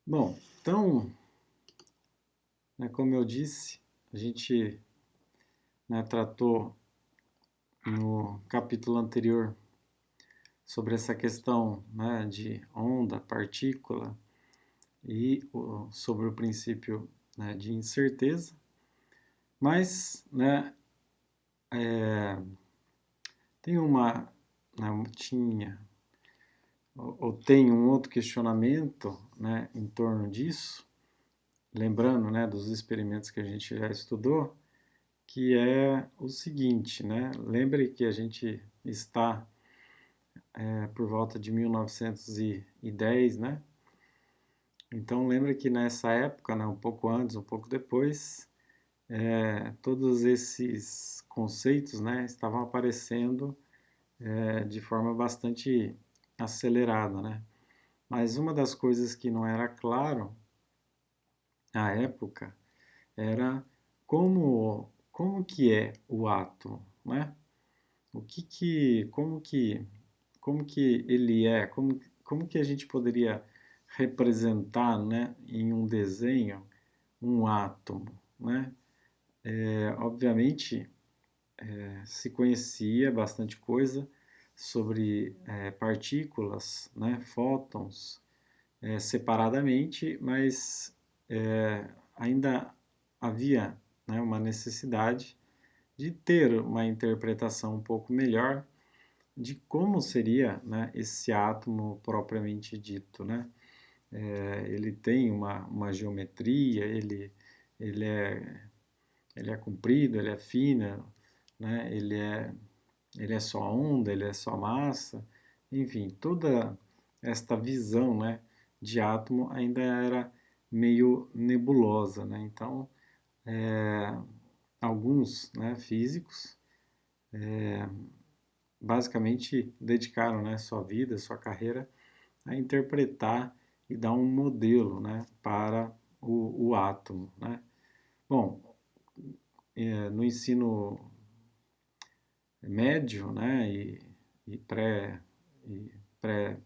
Bom, então, como eu disse, a gente, tratou no capítulo anterior sobre essa questão, de onda, partícula e sobre o princípio, de incerteza, mas, tem tinha ou tem um outro questionamento, em torno disso, lembrando, dos experimentos que a gente já estudou, que é o seguinte, lembre que a gente está por volta de 1910, Então lembre que nessa época, um pouco antes, um pouco depois, todos esses conceitos, estavam aparecendo de forma bastante acelerada, Mas uma das coisas que não era claro à época era como que é o átomo, O como que ele é, como que a gente poderia representar, em um desenho um átomo, obviamente, se conhecia bastante coisa sobre partículas, fótons, separadamente, mas ainda havia, uma necessidade de ter uma interpretação um pouco melhor de como seria, esse átomo propriamente dito, ele tem uma geometria, ele é, ele é comprido, ele é fino, ele é só onda, ele é só massa, enfim, toda esta visão, de átomo ainda era meio nebulosa, Então, alguns, físicos basicamente dedicaram, sua vida, sua carreira a interpretar e dar um modelo, para o átomo, Bom, no ensino médio, e pré e pré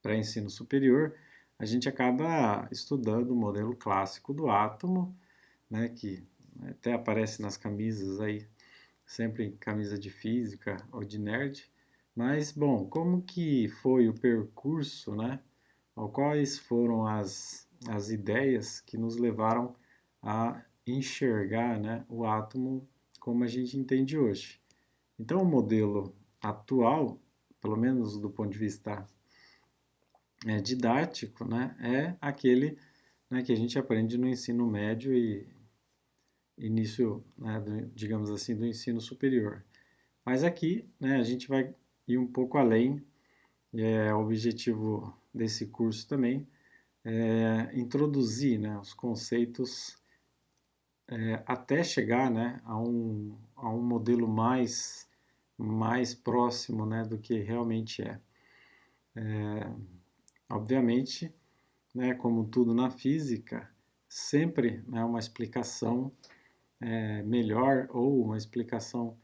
pré-ensino superior, a gente acaba estudando o modelo clássico do átomo, que até aparece nas camisas aí, sempre camisa de física ou de nerd. Mas, bom, como que foi o percurso, Ou quais foram as ideias que nos levaram a enxergar, o átomo como a gente entende hoje? Então, o modelo atual, pelo menos do ponto de vista didático, é aquele, que a gente aprende no ensino médio e início, digamos assim, do ensino superior. Mas aqui, a gente vai ir um pouco além, e é o objetivo desse curso também, introduzir, os conceitos até chegar, a um modelo mais próximo, do que realmente é. Obviamente, como tudo na física, sempre uma explicação melhor ou uma explicação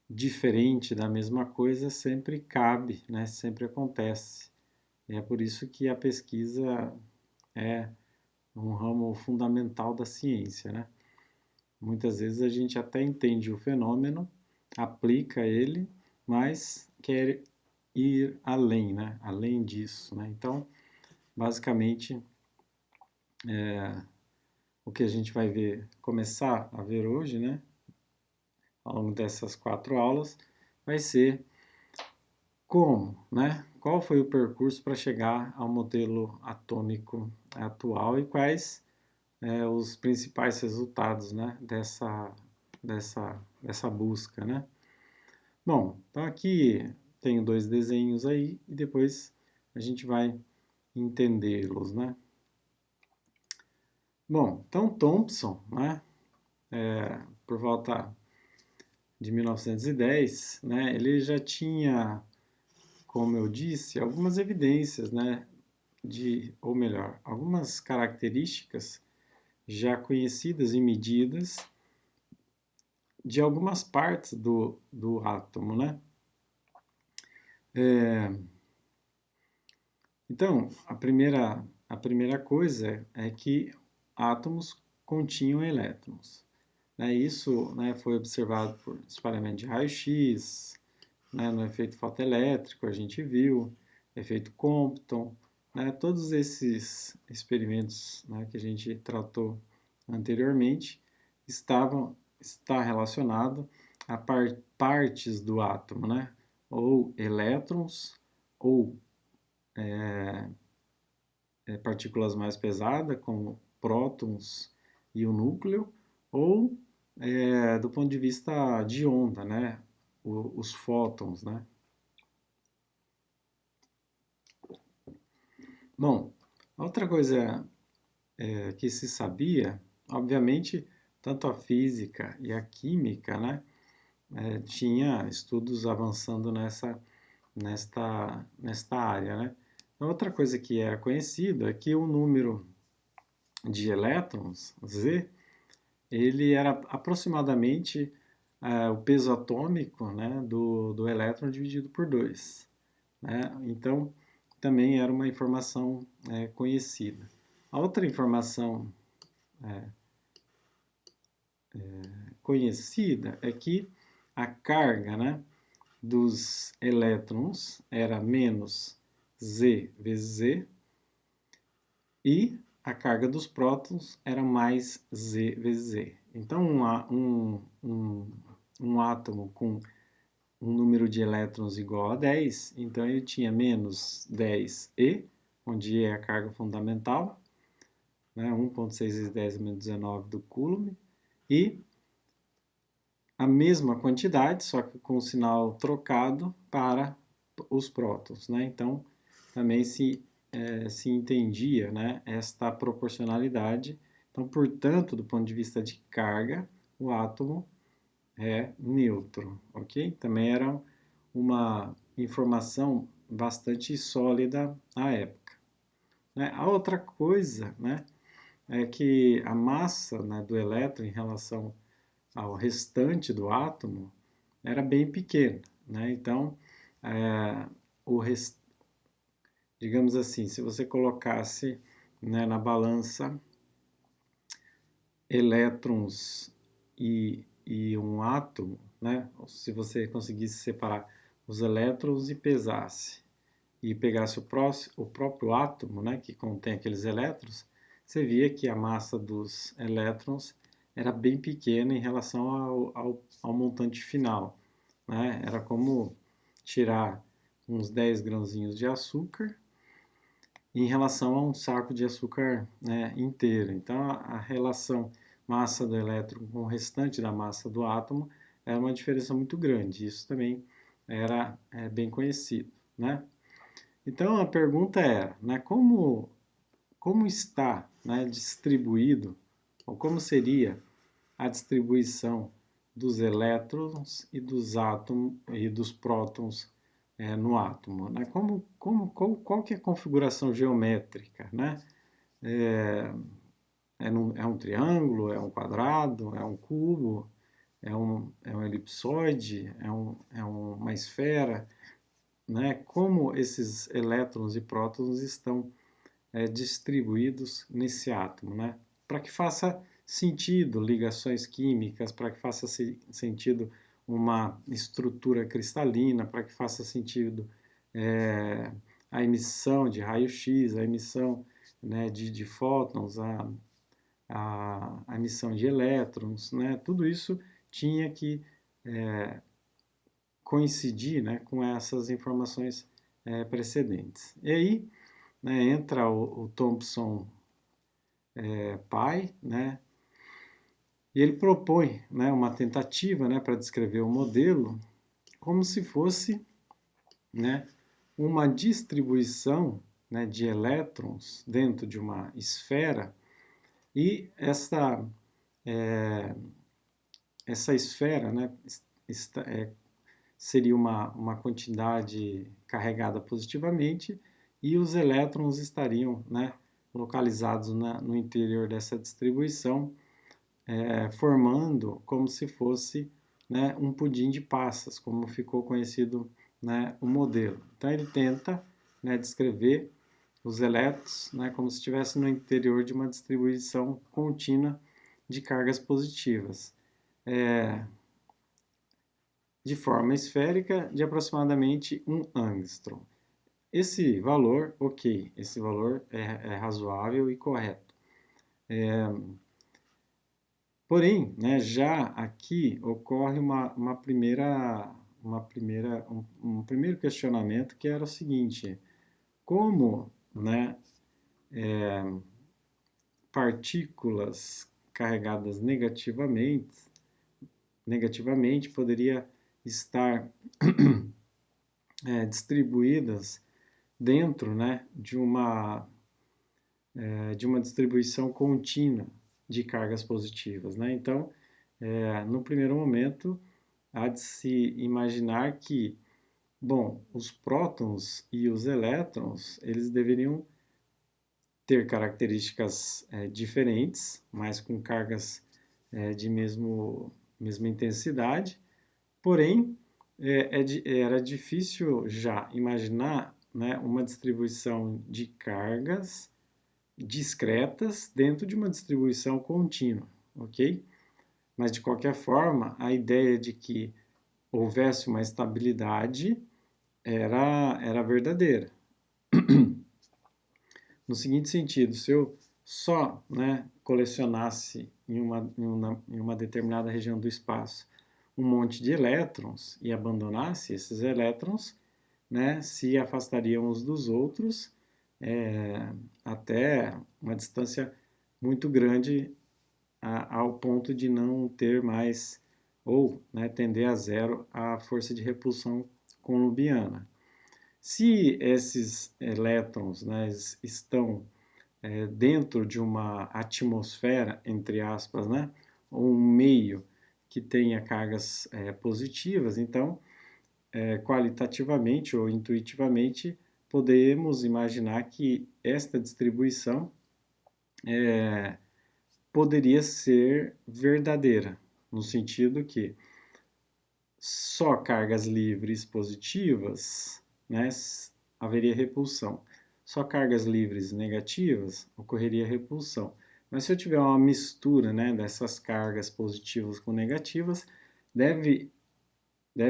diferente da mesma coisa sempre cabe, sempre acontece. E é por isso que a pesquisa é um ramo fundamental da ciência, Muitas vezes a gente até entende o fenômeno, aplica ele, mas quer ir além, Além disso, Então, basicamente, o que a gente vai começar a ver hoje, ao longo dessas 4 aulas, vai ser como, qual foi o percurso para chegar ao modelo atômico atual e quais os principais resultados, dessa busca, Bom, então aqui tenho 2 desenhos aí e depois a gente vai entendê-los, Bom, então Thomson, por volta de 1910, ele já tinha, como eu disse, algumas evidências, ou melhor, algumas características já conhecidas e medidas de algumas partes do átomo, Então, a primeira a primeira coisa é que átomos continham elétrons. Isso, né, foi observado por espalhamento de raio-x, né, no efeito fotoelétrico, a gente viu, efeito Compton, né, todos esses experimentos, né, que a gente tratou anteriormente está relacionado a partes do átomo, né, ou elétrons, ou partículas mais pesadas, como prótons e o núcleo, ou do ponto de vista de onda, né, os fótons, né. Bom, outra coisa que se sabia, obviamente, tanto a física e a química, né, tinha estudos avançando nesta área, né. Outra coisa que era conhecida é que o número de elétrons, Z, ele era aproximadamente o peso atômico, né, do elétron dividido por 2. Né? Então, também era uma informação conhecida. A outra informação conhecida é que a carga, né, dos elétrons era menos Z vezes Z e a carga dos prótons era mais Z vezes Z. Então, um átomo com um número de elétrons igual a 10, então ele tinha menos 10E, onde E é a carga fundamental, né, 1,6 vezes 10 menos 19 do Coulomb, e a mesma quantidade, só que com o sinal trocado para os prótons. Né? Então, também se entendia, né, esta proporcionalidade. Então, portanto, do ponto de vista de carga, o átomo é neutro, ok? Também era uma informação bastante sólida à época. Né? A outra coisa, né, é que a massa, né, do elétron em relação ao restante do átomo era bem pequena. Né? Então, digamos assim, se você colocasse, né, na balança elétrons e um átomo, né, se você conseguisse separar os elétrons e pesasse, e pegasse o próprio átomo, né, que contém aqueles elétrons, você via que a massa dos elétrons era bem pequena em relação ao montante final. Né? Era como tirar uns 10 grãozinhos de açúcar em relação a um saco de açúcar, né, inteiro. Então, a relação massa do elétron com o restante da massa do átomo era uma diferença muito grande. Isso também era bem conhecido. Né? Então, a pergunta era, né, como está, né, distribuído, ou como seria a distribuição dos elétrons e dos átomos e dos prótons no átomo, né? Qual que é a configuração geométrica, né? É um triângulo, é um quadrado, é um cubo, é um elipsoide, é uma esfera, né? Como esses elétrons e prótons estão distribuídos nesse átomo, né? Para que faça sentido ligações químicas, para que faça sentido uma estrutura cristalina, para que faça sentido a emissão de raio-x, a emissão, né, de fótons, a emissão de elétrons, né? Tudo isso tinha que coincidir, né, com essas informações precedentes. E aí, né, entra o Thomson pai, né, e ele propõe, né, uma tentativa, né, para descrever o modelo como se fosse, né, uma distribuição, né, de elétrons dentro de uma esfera, e essa esfera, né, seria uma quantidade carregada positivamente e os elétrons estariam, né, localizados no interior dessa distribuição, formando como se fosse, né, um pudim de passas, como ficou conhecido, né, o modelo. Então ele tenta, né, descrever os elétrons, né, como se estivesse no interior de uma distribuição contínua de cargas positivas, de forma esférica de aproximadamente 1 angstrom. Esse valor, ok, esse valor é razoável e correto. Porém, né, já aqui ocorre um primeiro questionamento, que era o seguinte: como, né, partículas carregadas negativamente poderia estar distribuídas dentro, né, de uma distribuição contínua de cargas positivas, né? Então, no primeiro momento, há de se imaginar que, bom, os prótons e os elétrons, eles deveriam ter características diferentes, mas com cargas de mesma intensidade, porém, era difícil já imaginar, né, uma distribuição de cargas discretas dentro de uma distribuição contínua, ok? Mas, de qualquer forma, a ideia de que houvesse uma estabilidade era verdadeira. No seguinte sentido, se eu só, né, colecionasse em uma determinada região do espaço um monte de elétrons e abandonasse esses elétrons, né, se afastariam uns dos outros até uma distância muito grande ao ponto de não ter mais, ou, né, tender a zero a força de repulsão coulombiana. Se esses elétrons, né, estão dentro de uma atmosfera, entre aspas, né, ou um meio que tenha cargas positivas, então, qualitativamente ou intuitivamente, podemos imaginar que esta distribuição poderia ser verdadeira, no sentido que só cargas livres positivas, né, haveria repulsão. Só cargas livres negativas, ocorreria repulsão. Mas se eu tiver uma mistura, né, dessas cargas positivas com negativas, deve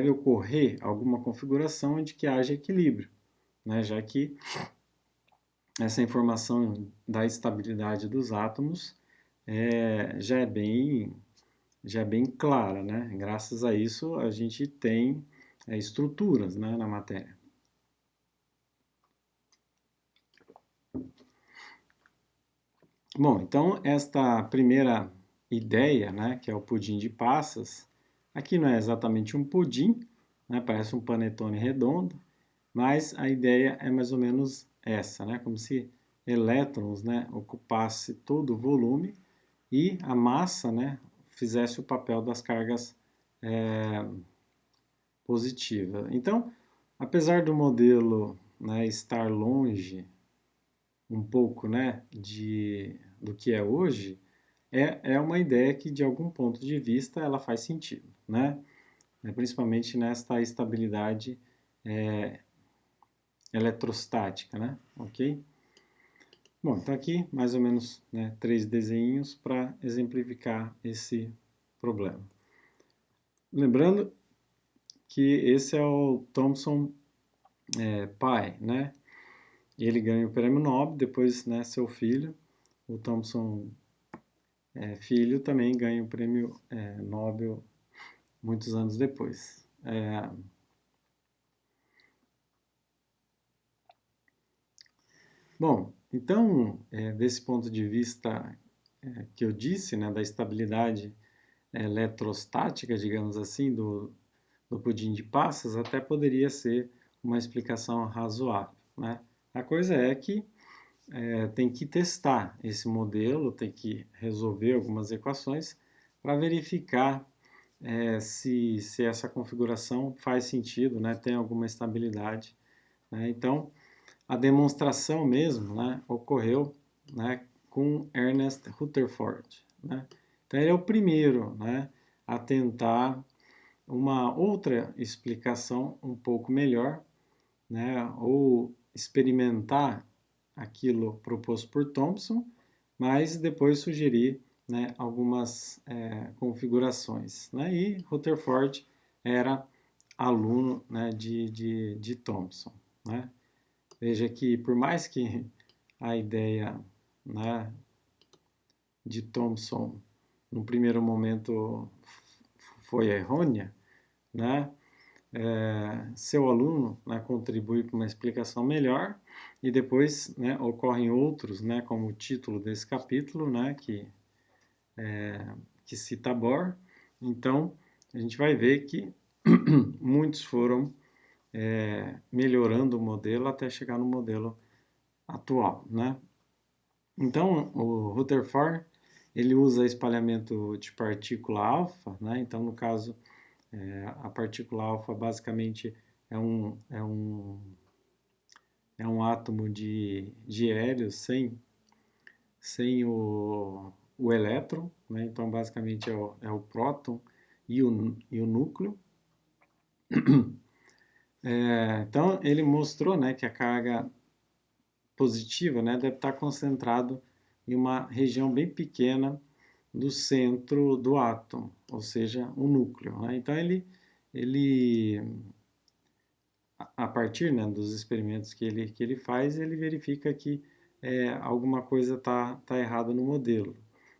ocorrer alguma configuração de que haja equilíbrio, né, já que essa informação da estabilidade dos átomos já é bem clara, né? Graças a isso a gente tem estruturas, né, na matéria. Bom, então esta primeira ideia, né, que é o pudim de passas, aqui não é exatamente um pudim, né, parece um panetone redondo, mas a ideia é mais ou menos essa, né, como se elétrons, né, ocupasse todo o volume e a massa, né, fizesse o papel das cargas positivas. Então, apesar do modelo, né, estar longe um pouco, né, do que é hoje, é uma ideia que, de algum ponto de vista, ela faz sentido, né? Principalmente nesta estabilidade eletrostática, né? Ok? Bom, então aqui mais ou menos, né, 3 desenhos para exemplificar esse problema. Lembrando que esse é o Thomson pai, né? Ele ganha o prêmio Nobel, depois, né, seu filho, o Thomson filho, também ganha o prêmio Nobel muitos anos depois. Bom, então, desse ponto de vista que eu disse, né, da estabilidade eletrostática, digamos assim, do pudim de passas, até poderia ser uma explicação razoável, né? A coisa é que tem que testar esse modelo, tem que resolver algumas equações para verificar se essa configuração faz sentido, né, tem alguma estabilidade, né? Então, a demonstração mesmo, né, ocorreu, né, com Ernest Rutherford, né? Então, ele é o primeiro, né, a tentar uma outra explicação um pouco melhor, né, ou experimentar aquilo proposto por Thomson, mas depois sugeri, né, algumas configurações, né, e Rutherford era aluno, né, de Thomson, né. Veja que por mais que a ideia, né, de Thomson no primeiro momento foi errônea, né, seu aluno, né, contribui para uma explicação melhor e depois, né, ocorrem outros, né, como o título desse capítulo, né, que cita Bohr. Então, a gente vai ver que muitos foram melhorando o modelo até chegar no modelo atual, né? Então, o Rutherford, ele usa espalhamento de partícula alfa, né? Então, no caso, a partícula alfa basicamente é um átomo de hélio sem o elétron, né? Então, basicamente, é o próton e o núcleo. Então, ele mostrou, né, que a carga positiva, né, deve estar concentrado em uma região bem pequena do centro do átomo, ou seja, o núcleo, né? Então, ele a partir, né, dos experimentos que ele faz, ele verifica que alguma coisa tá errada no modelo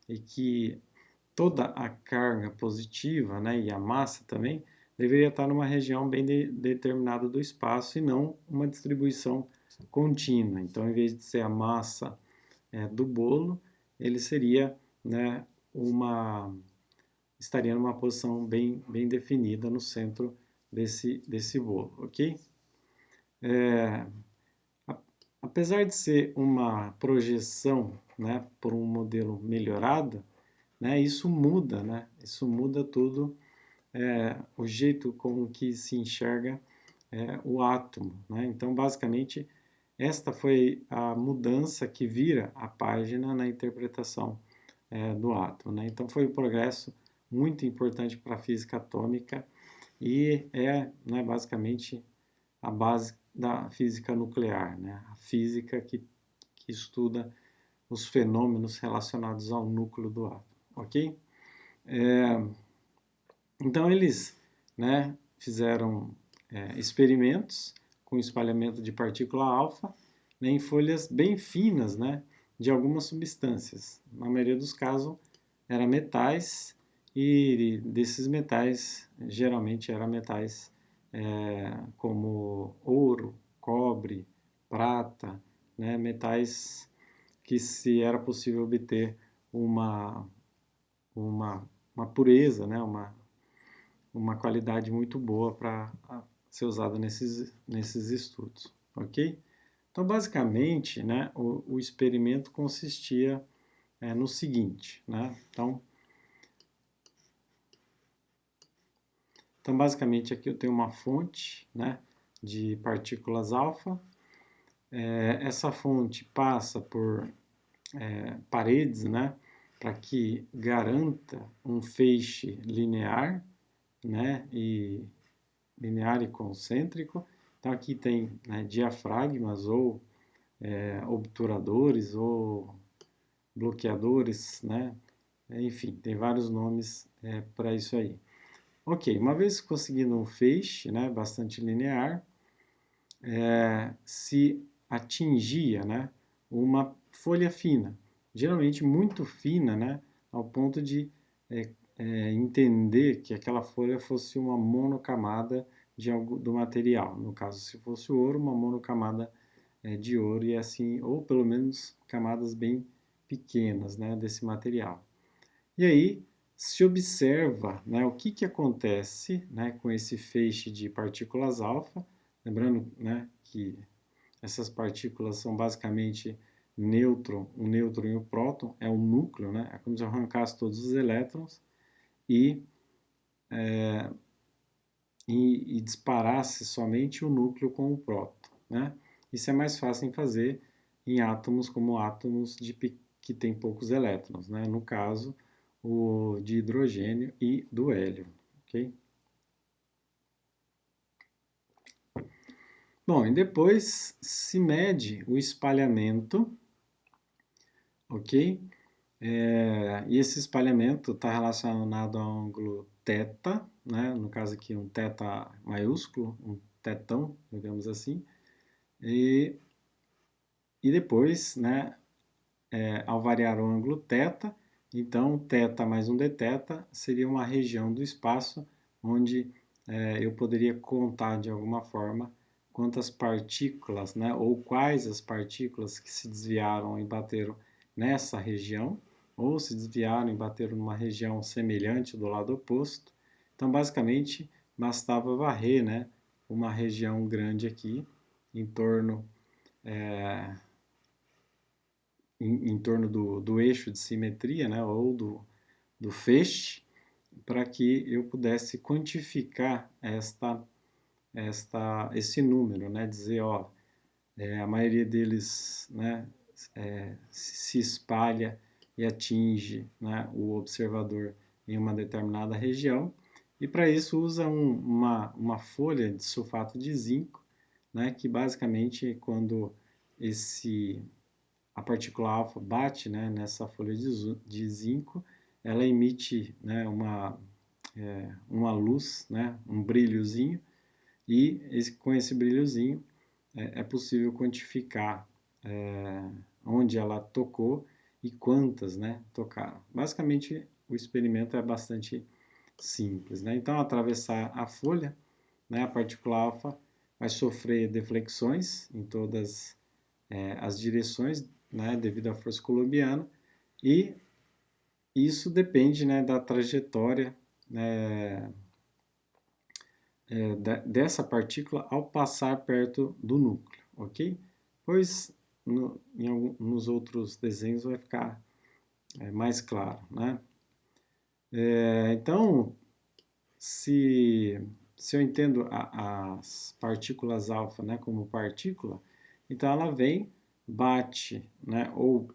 e que toda a carga positiva, né, e a massa também deveria estar numa região bem determinada do espaço e não uma distribuição contínua. Então, em vez de ser a massa do bolo, ele seria, né, estaria numa posição bem definida no centro desse bolo, ok? Apesar de ser uma projeção, né, por um modelo melhorado, né, isso muda, né? Isso muda tudo, o jeito com que se enxerga o átomo, né? Então, basicamente, esta foi a mudança que vira a página na interpretação do átomo, né? Então, foi um progresso muito importante para a física atômica e né, basicamente a base da física nuclear, né? A física que estuda os fenômenos relacionados ao núcleo do átomo, ok? Então eles, né, fizeram experimentos com espalhamento de partícula alfa, né, em folhas bem finas, né, de algumas substâncias. Na maioria dos casos eram metais e desses metais geralmente eram metais como ouro, cobre, prata, né, metais que se era possível obter uma, uma, uma pureza, né, uma qualidade muito boa para ser usada nesses estudos, ok? Então, basicamente, né, o experimento consistia no seguinte, né? Então, basicamente, aqui eu tenho uma fonte, né, de partículas alfa. Essa fonte passa por paredes, né, para que garanta um feixe linear, né, e linear e concêntrico. Então aqui tem, né, diafragmas ou obturadores ou bloqueadores, né? Enfim, tem vários nomes para isso aí. Ok, uma vez conseguindo um feixe, né, bastante linear, se atingia, né, uma folha fina, geralmente muito fina, né, ao ponto de entender que aquela folha fosse uma monocamada do material. No caso, se fosse ouro, uma monocamada de ouro e assim, ou pelo menos camadas bem pequenas, né, desse material. E aí se observa, né, o que acontece, né, com esse feixe de partículas alfa, lembrando, né, que essas partículas são basicamente o nêutron e o próton, é o núcleo, né, é como se eu arrancasse todos os elétrons e, e disparasse somente o núcleo com o próton, né? Isso é mais fácil em fazer em átomos como átomos que têm poucos elétrons, né? No caso, o de hidrogênio e do hélio, ok? Bom, e depois se mede o espalhamento, ok? E esse espalhamento está relacionado ao ângulo θ, né? No caso aqui um θ maiúsculo, um tetão, digamos assim. E depois, né, ao variar o ângulo θ, então θ mais um dθ seria uma região do espaço onde eu poderia contar de alguma forma quantas partículas, né, ou quais as partículas que se desviaram e bateram nessa região, ou se desviaram e bateram numa região semelhante do lado oposto. Então, basicamente, bastava varrer, né, uma região grande aqui, em torno, em torno do eixo de simetria, né, ou do feixe, para que eu pudesse quantificar esse número, né, dizer, ó, a maioria deles, né, se espalha e atinge, né, o observador em uma determinada região, e para isso usa uma folha de sulfato de zinco, né, que basicamente quando a partícula alfa bate, né, nessa folha de zinco, ela emite, né, uma luz, né, um brilhozinho, e com esse brilhozinho é possível quantificar onde ela tocou e quantas, né, tocaram. Basicamente, o experimento é bastante simples, né? Então, ao atravessar a folha, né, a partícula alfa vai sofrer deflexões em todas as direções, né, devido à força coulombiana, e isso depende, né, da trajetória dessa partícula ao passar perto do núcleo, ok? Pois nos outros desenhos vai ficar mais claro, né? Então, se eu entendo as partículas alfa, né, como partícula, então ela vem, bate, né, ou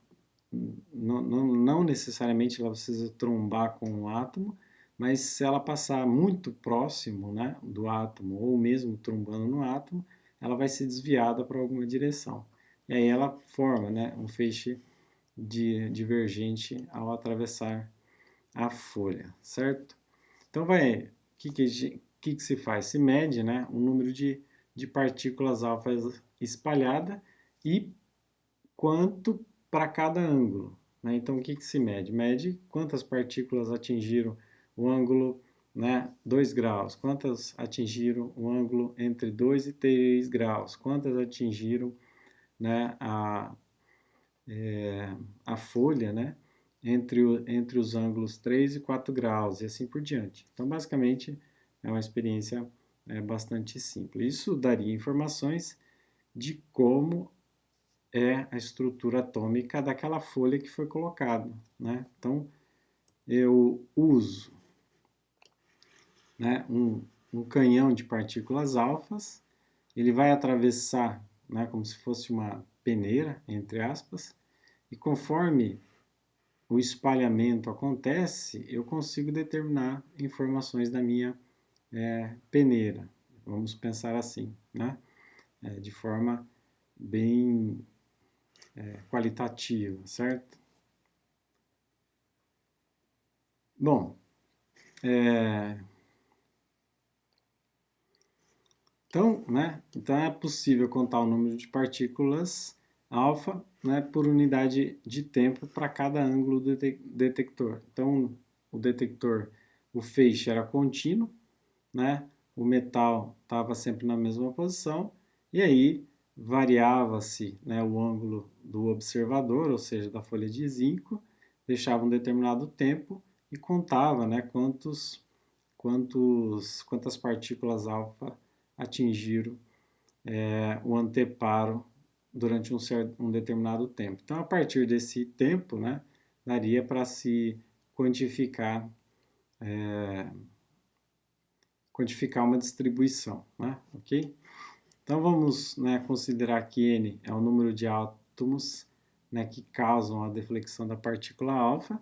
não necessariamente ela precisa trombar com o átomo, mas se ela passar muito próximo, né, do átomo, ou mesmo trombando no átomo, ela vai ser desviada para alguma direção. E aí ela forma, né, um feixe divergente ao atravessar a folha, certo? Então o que se faz? Se mede, né, o número de partículas alfa espalhada e quanto para cada ângulo, né? Então, o que se mede? Mede quantas partículas atingiram o ângulo, né, 2 graus, quantas atingiram o ângulo entre 2 e 3 graus, quantas atingiram, né, a folha, né, entre os ângulos 3 e 4 graus, e assim por diante. Então, basicamente, é uma experiência bastante simples. Isso daria informações de como é a estrutura atômica daquela folha que foi colocada, né? Então, eu uso, né, um canhão de partículas alfas, ele vai atravessar, né, como se fosse uma peneira, entre aspas, e conforme o espalhamento acontece, eu consigo determinar informações da minha peneira. Vamos pensar assim, né? De forma bem qualitativa, certo? Bom, então é possível contar o número de partículas alfa, né, por unidade de tempo para cada ângulo do detector. Então, o detector, o feixe era contínuo, né, o metal estava sempre na mesma posição, e aí variava-se, né, o ângulo do observador, ou seja, da folha de zinco, deixava um determinado tempo e contava, né, quantas partículas alfa atingiram o anteparo durante um determinado tempo. Então, a partir desse tempo, né, daria para se quantificar uma distribuição, né, ok? Então, vamos, né, considerar que N é o número de átomos, né, que causam a deflexão da partícula alfa.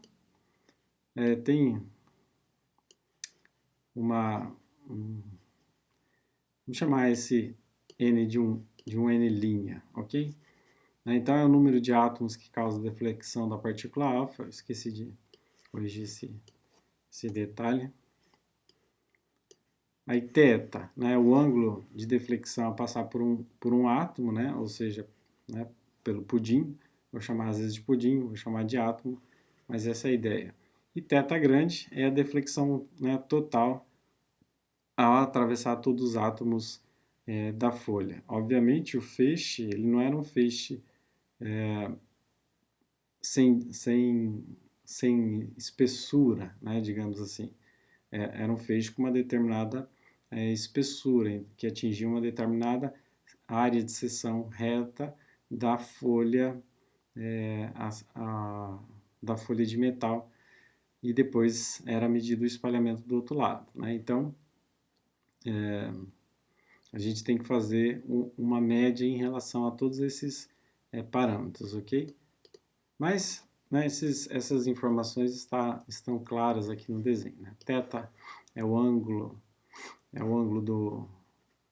Tem vamos chamar N de um N', ok? Então, é o número de átomos que causa deflexão da partícula alfa. Eu esqueci de corrigir esse detalhe. Aí, θ, né, o ângulo de deflexão a passar por um átomo, né, ou seja, né, pelo pudim. Vou chamar às vezes de pudim, vou chamar de átomo, mas essa é a ideia. E θ grande é a deflexão, né, total ao atravessar todos os átomos da folha. Obviamente, o feixe ele não era um feixe sem espessura, né, digamos assim. Era um feixe com uma determinada espessura, que atingia uma determinada área de seção reta da folha, da folha de metal, e depois era medido o espalhamento do outro lado, né? Então, a gente tem que fazer uma média em relação a todos esses parâmetros, ok? Mas, né, essas informações estão claras aqui no desenho, né? Θ é o ângulo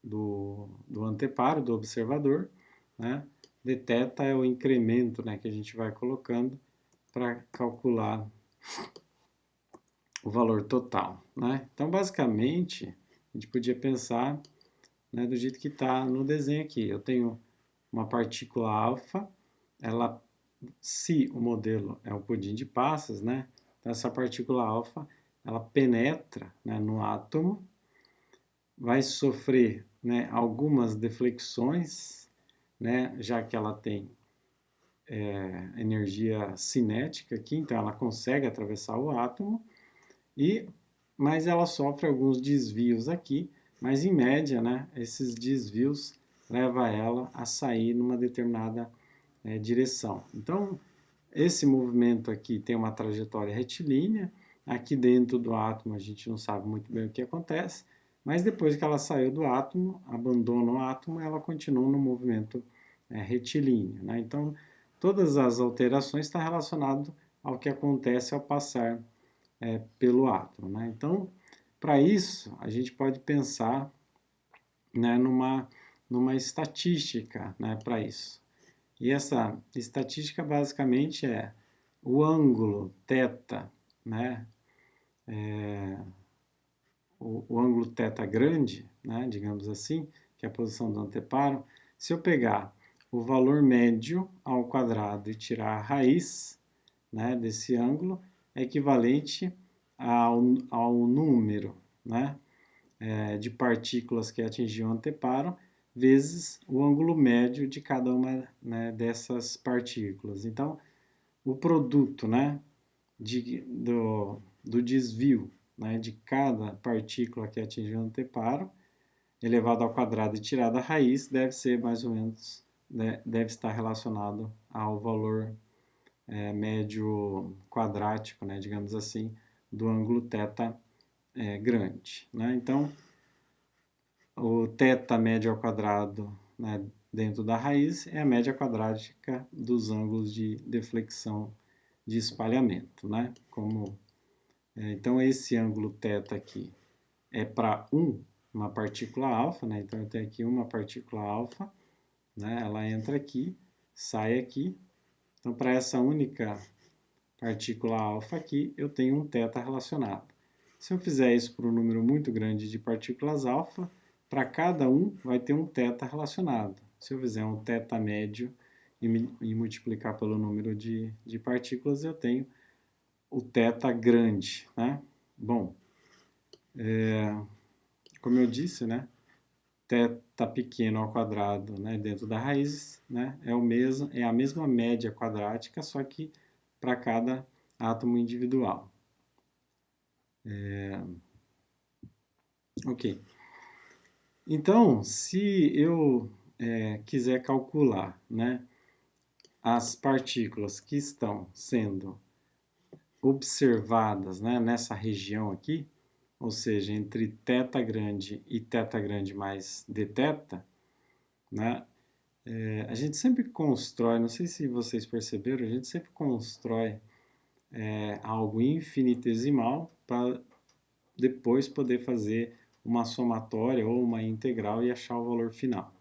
do anteparo, do observador, né? Dθ é o incremento, né, que a gente vai colocando para calcular o valor total, né? Então, basicamente, a gente podia pensar, né, do jeito que está no desenho aqui. Eu tenho uma partícula alfa, ela, se o modelo é o pudim de passas, né? Então, essa partícula alfa, ela penetra, né, no átomo, vai sofrer, né, algumas deflexões, né, já que ela tem energia cinética aqui, então ela consegue atravessar o átomo, mas ela sofre alguns desvios aqui, mas em média, né, esses desvios levam ela a sair numa determinada direção. Então, esse movimento aqui tem uma trajetória retilínea, aqui dentro do átomo a gente não sabe muito bem o que acontece, mas depois que ela saiu do átomo, abandona o átomo, ela continua no movimento retilíneo, né? Então, todas as alterações estão relacionadas ao que acontece ao passar pelo átomo, né? Então, para isso, a gente pode pensar, né, numa estatística, né, para isso. E essa estatística basicamente é o ângulo θ, né, o ângulo θ grande, né, digamos assim, que é a posição do anteparo. Se eu pegar o valor médio ao quadrado e tirar a raiz, né, desse ângulo, é equivalente ao número, né, de partículas que atingiam o anteparo, vezes o ângulo médio de cada uma, né, dessas partículas. Então, o produto, né, do desvio, né, de cada partícula que atingiu o anteparo, elevado ao quadrado e tirado a raiz, deve ser mais ou menos, né, deve estar relacionado ao valor médio quadrático, né, digamos assim, do ângulo θ grande, né? Então, o θ médio ao quadrado, né, dentro da raiz é a média quadrática dos ângulos de deflexão de espalhamento, né? Então, esse ângulo θ aqui é para uma partícula alfa, né? Então, eu tenho aqui uma partícula alfa, né? Ela entra aqui, sai aqui. Então, para essa única partícula alfa aqui, eu tenho um θ relacionado. Se eu fizer isso para um número muito grande de partículas alfa, para cada um vai ter um θ relacionado. Se eu fizer um θ médio e multiplicar pelo número de partículas, eu tenho o θ grande, né? Bom, como eu disse, né? Θ pequeno ao quadrado, né, dentro da raiz, né, é a mesma média quadrática, só que para cada átomo individual. Ok. Então, se eu quiser calcular, né, as partículas que estão sendo observadas, né, nessa região aqui, ou seja, entre θ grande e θ grande mais dθ, né, a gente sempre constrói, não sei se vocês perceberam, a gente sempre constrói algo infinitesimal para depois poder fazer uma somatória ou uma integral e achar o valor final.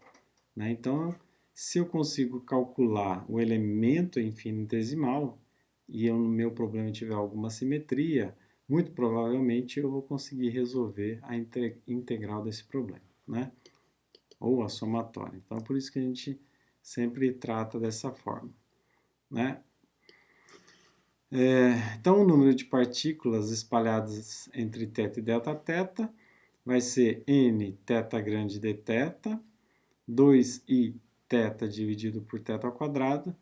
né? Então, se eu consigo calcular o elemento infinitesimal e o meu problema tiver alguma simetria, muito provavelmente eu vou conseguir resolver a integral desse problema, né? Ou a somatória. Então, por isso que a gente sempre trata dessa forma, né? Então, o número de partículas espalhadas entre θ e Δθ vai ser n θ grande d θ, 2i θ dividido por θ ao quadrado,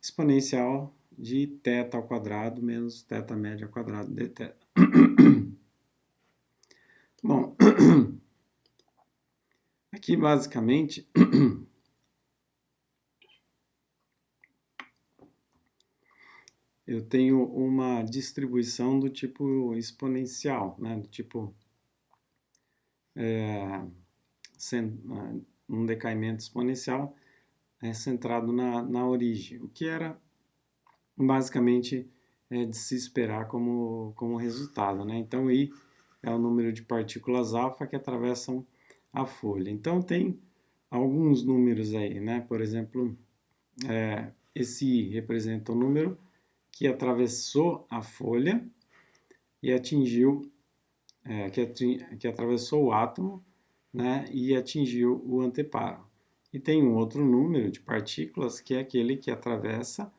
exponencial de θ ao quadrado menos θ média ao quadrado dθ. Bom, aqui basicamente eu tenho uma distribuição do tipo exponencial, né? Do tipo um decaimento exponencial centrado na origem, o que era basicamente de se esperar como resultado, né? Então, I é o número de partículas alfa que atravessam a folha. Então, tem alguns números aí, né? Por exemplo, esse I representa o número que atravessou a folha e atingiu, que atravessou o átomo, né? E atingiu o anteparo. E tem um outro número de partículas que é aquele que atravessa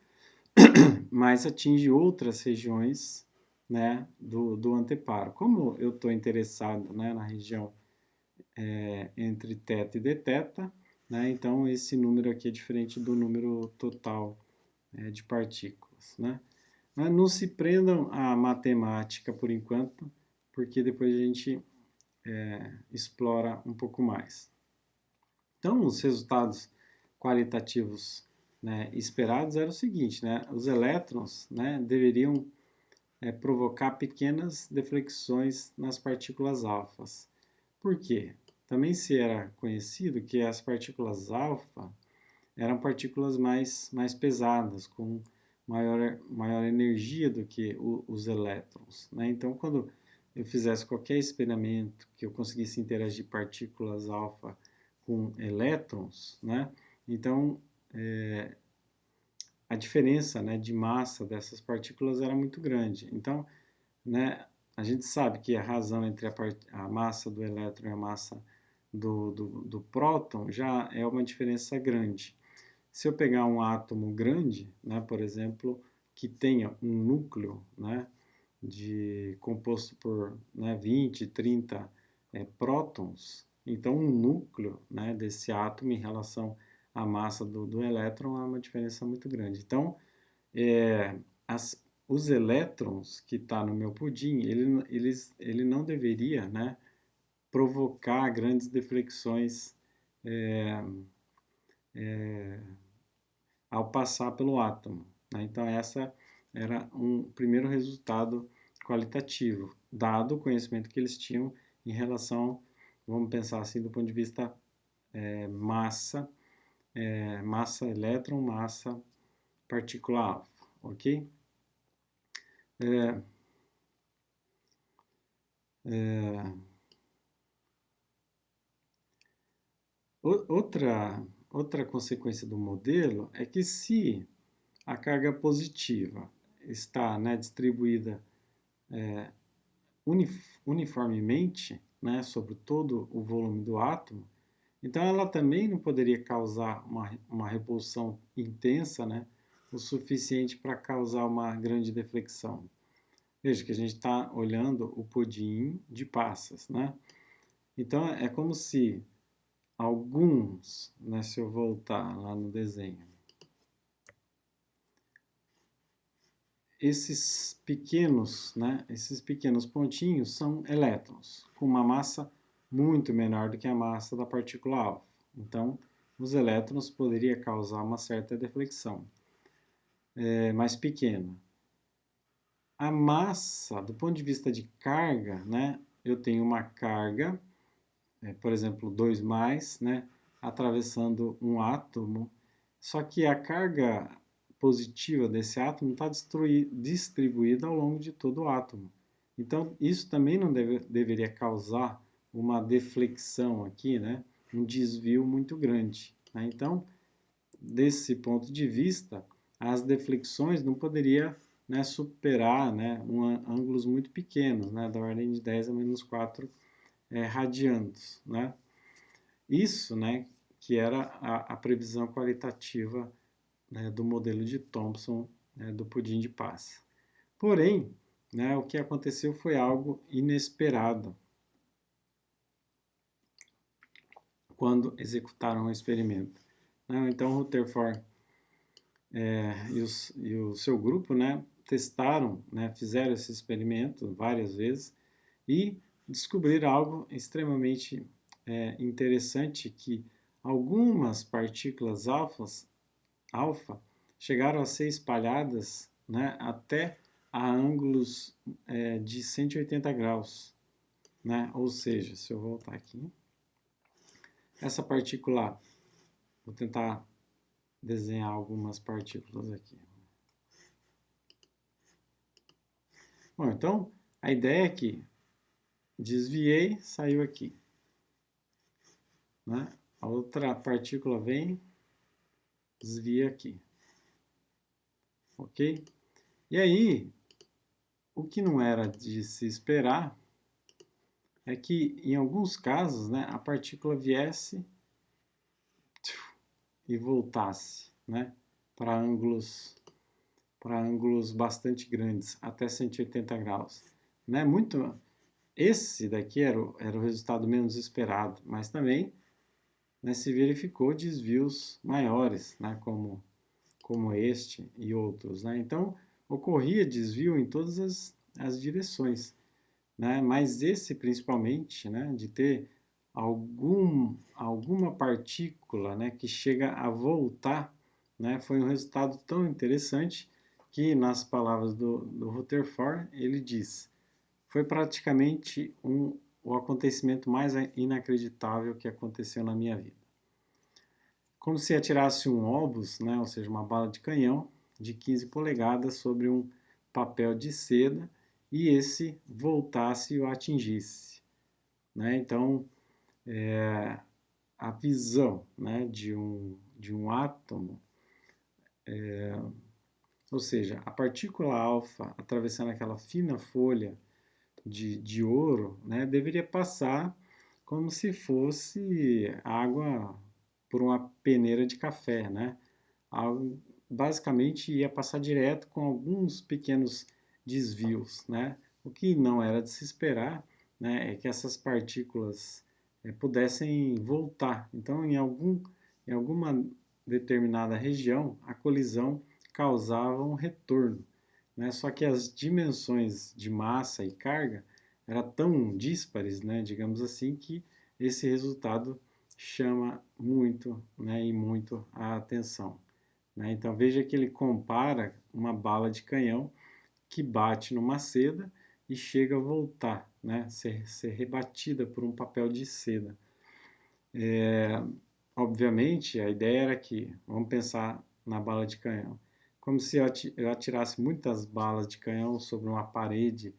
mas atinge outras regiões, né, do anteparo. Como eu estou interessado, né, na região entre θ e dθ, né, então esse número aqui é diferente do número total de partículas, né? Mas não se prendam à matemática por enquanto, porque depois a gente explora um pouco mais. Então, os resultados qualitativos, né, esperados eram o seguinte, né, os elétrons, né, deveriam provocar pequenas deflexões nas partículas alfas. Por quê? Também se era conhecido que as partículas alfa eram partículas mais pesadas, com maior energia do que os elétrons, né? Então, quando eu fizesse qualquer experimento que eu conseguisse interagir partículas alfa com elétrons, né? Então, a diferença, né, de massa dessas partículas era muito grande. Então, né, a gente sabe que a razão entre a massa do elétron e a massa do próton já é uma diferença grande. Se eu pegar um átomo grande, né, por exemplo, que tenha um núcleo, né, composto por 20, 30 prótons, então um núcleo, né, desse átomo em relação à massa do elétron é uma diferença muito grande. Então, os elétrons que está no meu pudim, ele não deveria, né, provocar grandes deflexões ao passar pelo átomo, né? Então, essa era um primeiro resultado qualitativo, dado o conhecimento que eles tinham em relação, vamos pensar assim, do ponto de vista massa, massa elétron, massa partícula alfa, ok? Outra consequência do modelo é que se a carga positiva está, né, distribuída uniformemente, né, sobre todo o volume do átomo, então ela também não poderia causar uma repulsão intensa, né, o suficiente para causar uma grande deflexão. Veja que a gente está olhando o pudim de passas, né? Então é como se alguns, né, se eu voltar lá no desenho, esses pequenos pontinhos são elétrons, com uma massa muito menor do que a massa da partícula alfa. Então, os elétrons poderiam causar uma certa deflexão, mais pequena. A massa, do ponto de vista de carga, né, eu tenho uma carga, por exemplo, 2 né, atravessando um átomo, só que a carga positiva desse átomo está distribuída ao longo de todo o átomo. Então, isso também não deveria causar uma deflexão aqui, né, um desvio muito grande. né? Então, desse ponto de vista, as deflexões não poderiam, né, superar, né, ângulos muito pequenos, né, da ordem de 10 a menos 4 radianos, né? Isso, né, que era a previsão qualitativa, né, do modelo de Thomson, né, do pudim de passa. Porém, né, o que aconteceu foi algo inesperado quando executaram o experimento. Então, Rutherford e o seu grupo, né, testaram, né, fizeram esse experimento várias vezes e descobriram algo extremamente interessante, que algumas partículas alfa chegaram a ser espalhadas, né, até a ângulos de 180 graus. Né? Ou seja, se eu voltar aqui, essa partícula, vou tentar desenhar algumas partículas aqui. Bom, então, a ideia é que desviei, saiu aqui. Né? A outra partícula vem, desvia aqui. Ok? E aí, o que não era de se esperar é que, em alguns casos, né, a partícula viesse e voltasse, né, para ângulos bastante grandes, até 180 graus. Né? Esse daqui era o resultado menos esperado, mas também, né, se verificou desvios maiores, né, como este e outros. Né? Então, ocorria desvio em todas as direções. Né? Mas esse, principalmente, né, de ter alguma partícula, né, que chega a voltar, né, foi um resultado tão interessante que, nas palavras do Rutherford, ele diz: foi praticamente o acontecimento mais inacreditável que aconteceu na minha vida. Como se atirasse um obus, né, ou seja, uma bala de canhão de 15 polegadas sobre um papel de seda, e esse voltasse e o atingisse. Né? Então, a visão, né, de um átomo, ou seja, a partícula alfa atravessando aquela fina folha de ouro, né, deveria passar como se fosse água por uma peneira de café, né? Basicamente ia passar direto com alguns pequenos desvios, né? O que não era de se esperar, né, é que essas partículas pudessem voltar. Então, em alguma determinada região, a colisão causava um retorno. Né? Só que as dimensões de massa e carga eram tão díspares, né, digamos assim, que esse resultado chama muito, né, e muito a atenção. Né? Então veja que ele compara uma bala de canhão que bate numa seda e chega a voltar, né, ser rebatida por um papel de seda. Obviamente, a ideia era que, vamos pensar na bala de canhão, como se eu atirasse muitas balas de canhão sobre uma parede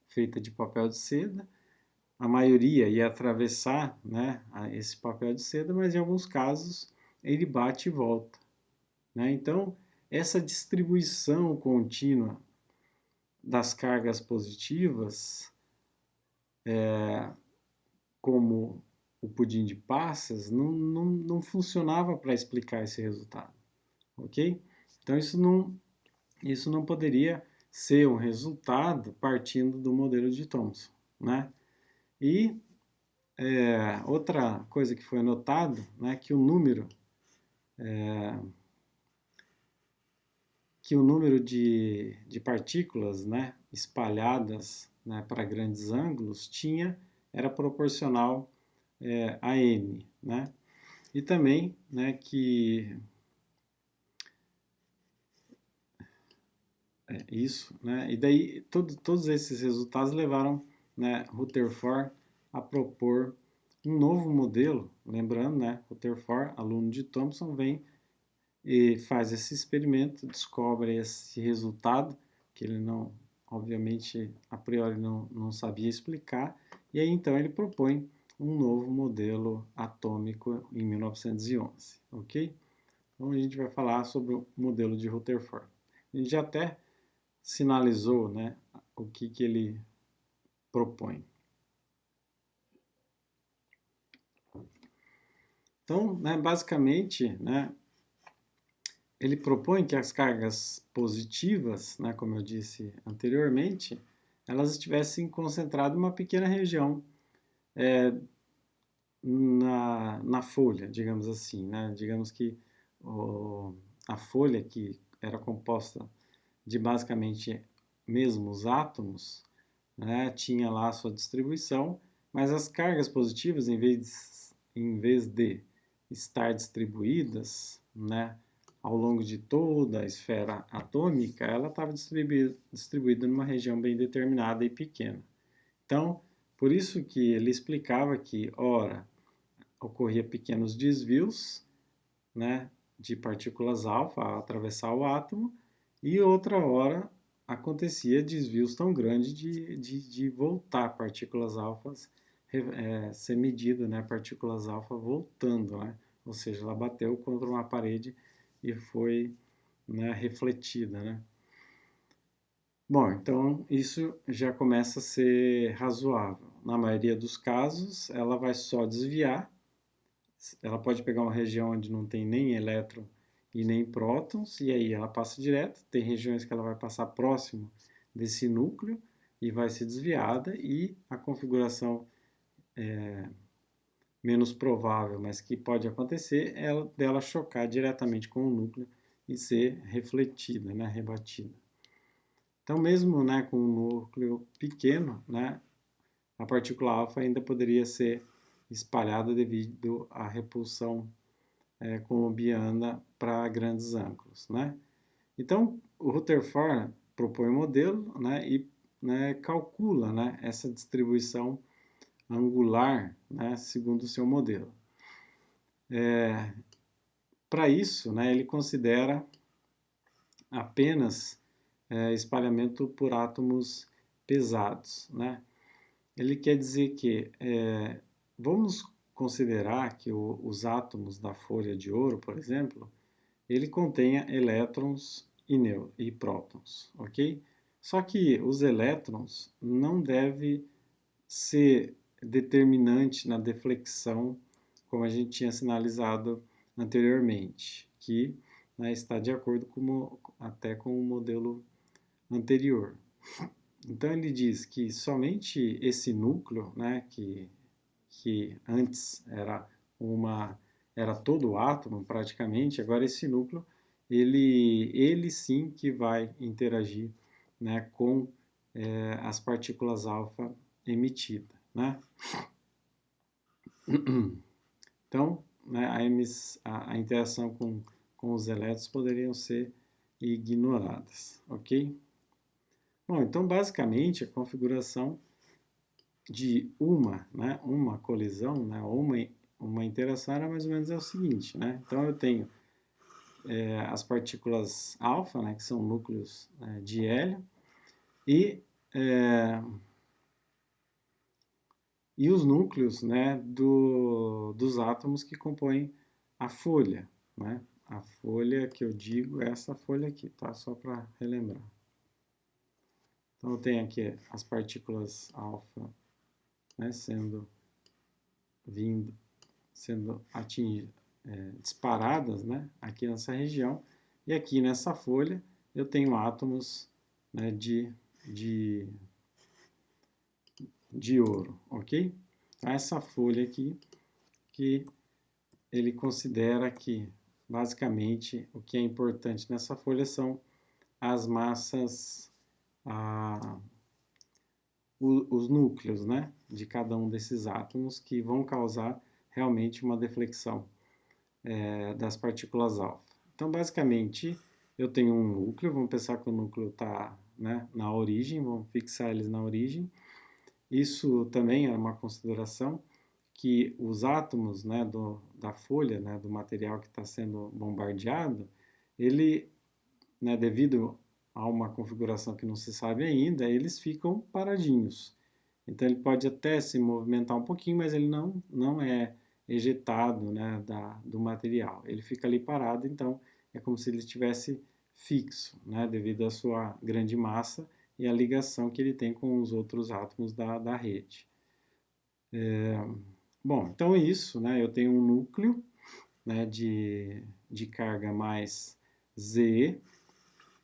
feita de papel de seda. A maioria ia atravessar, né, esse papel de seda, mas em alguns casos ele bate e volta. Né? Então, essa distribuição contínua das cargas positivas, como o pudim de passas, não funcionava para explicar esse resultado. Ok? Então, isso não poderia ser um resultado partindo do modelo de Thomson. Né? E outra coisa que foi notado, né, que o número de partículas, né, espalhadas, né, para grandes ângulos era proporcional a n. Né? E também, né, que isso, né, e daí todos esses resultados levaram, né, Rutherford a propor um novo modelo. Lembrando, né, Rutherford, aluno de Thomson, vem e faz esse experimento, descobre esse resultado, que ele não, obviamente, a priori não sabia explicar, e aí então ele propõe um novo modelo atômico em 1911, ok? Então a gente vai falar sobre o modelo de Rutherford. A gente já até sinalizou, né, o que ele propõe. Então, né, basicamente, né, ele propõe que as cargas positivas, né, como eu disse anteriormente, elas estivessem concentradas em uma pequena região na folha, digamos assim, né? Digamos que a folha, que era composta de basicamente mesmos átomos, né, tinha lá a sua distribuição, mas as cargas positivas, em vez de estar distribuídas, né, ao longo de toda a esfera atômica, ela estava distribuída numa região bem determinada e pequena. Então, por isso que ele explicava que, ora, ocorria pequenos desvios, né, de partículas alfa a atravessar o átomo, e outra hora acontecia desvios tão grandes de voltar partículas alfas, ser medido, né, partículas alfa voltando, né, ou seja, ela bateu contra uma parede e foi, né, refletida, né. Bom, então isso já começa a ser razoável. Na maioria dos casos, ela vai só desviar. Ela pode pegar uma região onde não tem nem elétron e nem prótons, e aí ela passa direto. Tem regiões que ela vai passar próximo desse núcleo e vai ser desviada, e a configuração menos provável, mas que pode acontecer, é dela chocar diretamente com o núcleo e ser refletida, né, rebatida. Então, mesmo, né, com um núcleo pequeno, né, a partícula alfa ainda poderia ser espalhada devido à repulsão colombiana para grandes ângulos, né? Então, o Rutherford propõe um modelo, né, e, né, calcula, né, essa distribuição angular, né, segundo o seu modelo. Para isso, né, ele considera apenas espalhamento por átomos pesados, né? Ele quer dizer que vamos considerar que os átomos da folha de ouro, por exemplo, ele contenha elétrons e prótons, ok? Só que os elétrons não devem ser determinante na deflexão, como a gente tinha sinalizado anteriormente, que, né, está de acordo até com o modelo anterior. Então ele diz que somente esse núcleo, né, que antes era todo o átomo praticamente, agora esse núcleo ele sim que vai interagir, né, com as partículas alfa emitidas, né? Então, né, a interação com os elétrons poderiam ser ignoradas, ok? Bom, então basicamente a configuração de uma colisão, né, ou uma interação era mais ou menos o seguinte, né? Então eu tenho as partículas alfa, né, que são núcleos de hélio, e, e os núcleos, né, dos átomos que compõem a folha, né? A folha que eu digo é essa folha aqui, tá? Só para relembrar. Então eu tenho aqui as partículas alfa, né, sendo disparadas, né, aqui nessa região, e aqui nessa folha eu tenho átomos, né, de ouro, ok? Então, essa folha aqui, que ele considera que, basicamente, o que é importante nessa folha são as massas, os núcleos, né, de cada um desses átomos, que vão causar realmente uma deflexão das partículas alfa. Então, basicamente, eu tenho um núcleo, vamos pensar que o núcleo está, né, na origem, vamos fixar eles na origem. Isso também é uma consideração, que os átomos, né, da folha, né, do material que está sendo bombardeado, ele, né, devido a uma configuração que não se sabe ainda, eles ficam paradinhos. Então ele pode até se movimentar um pouquinho, mas ele não é ejetado, né, do material. Ele fica ali parado, então é como se ele estivesse fixo, né, devido à sua grande massa e a ligação que ele tem com os outros átomos da rede. Bom, então é isso, né, eu tenho um núcleo, né, de carga mais Z,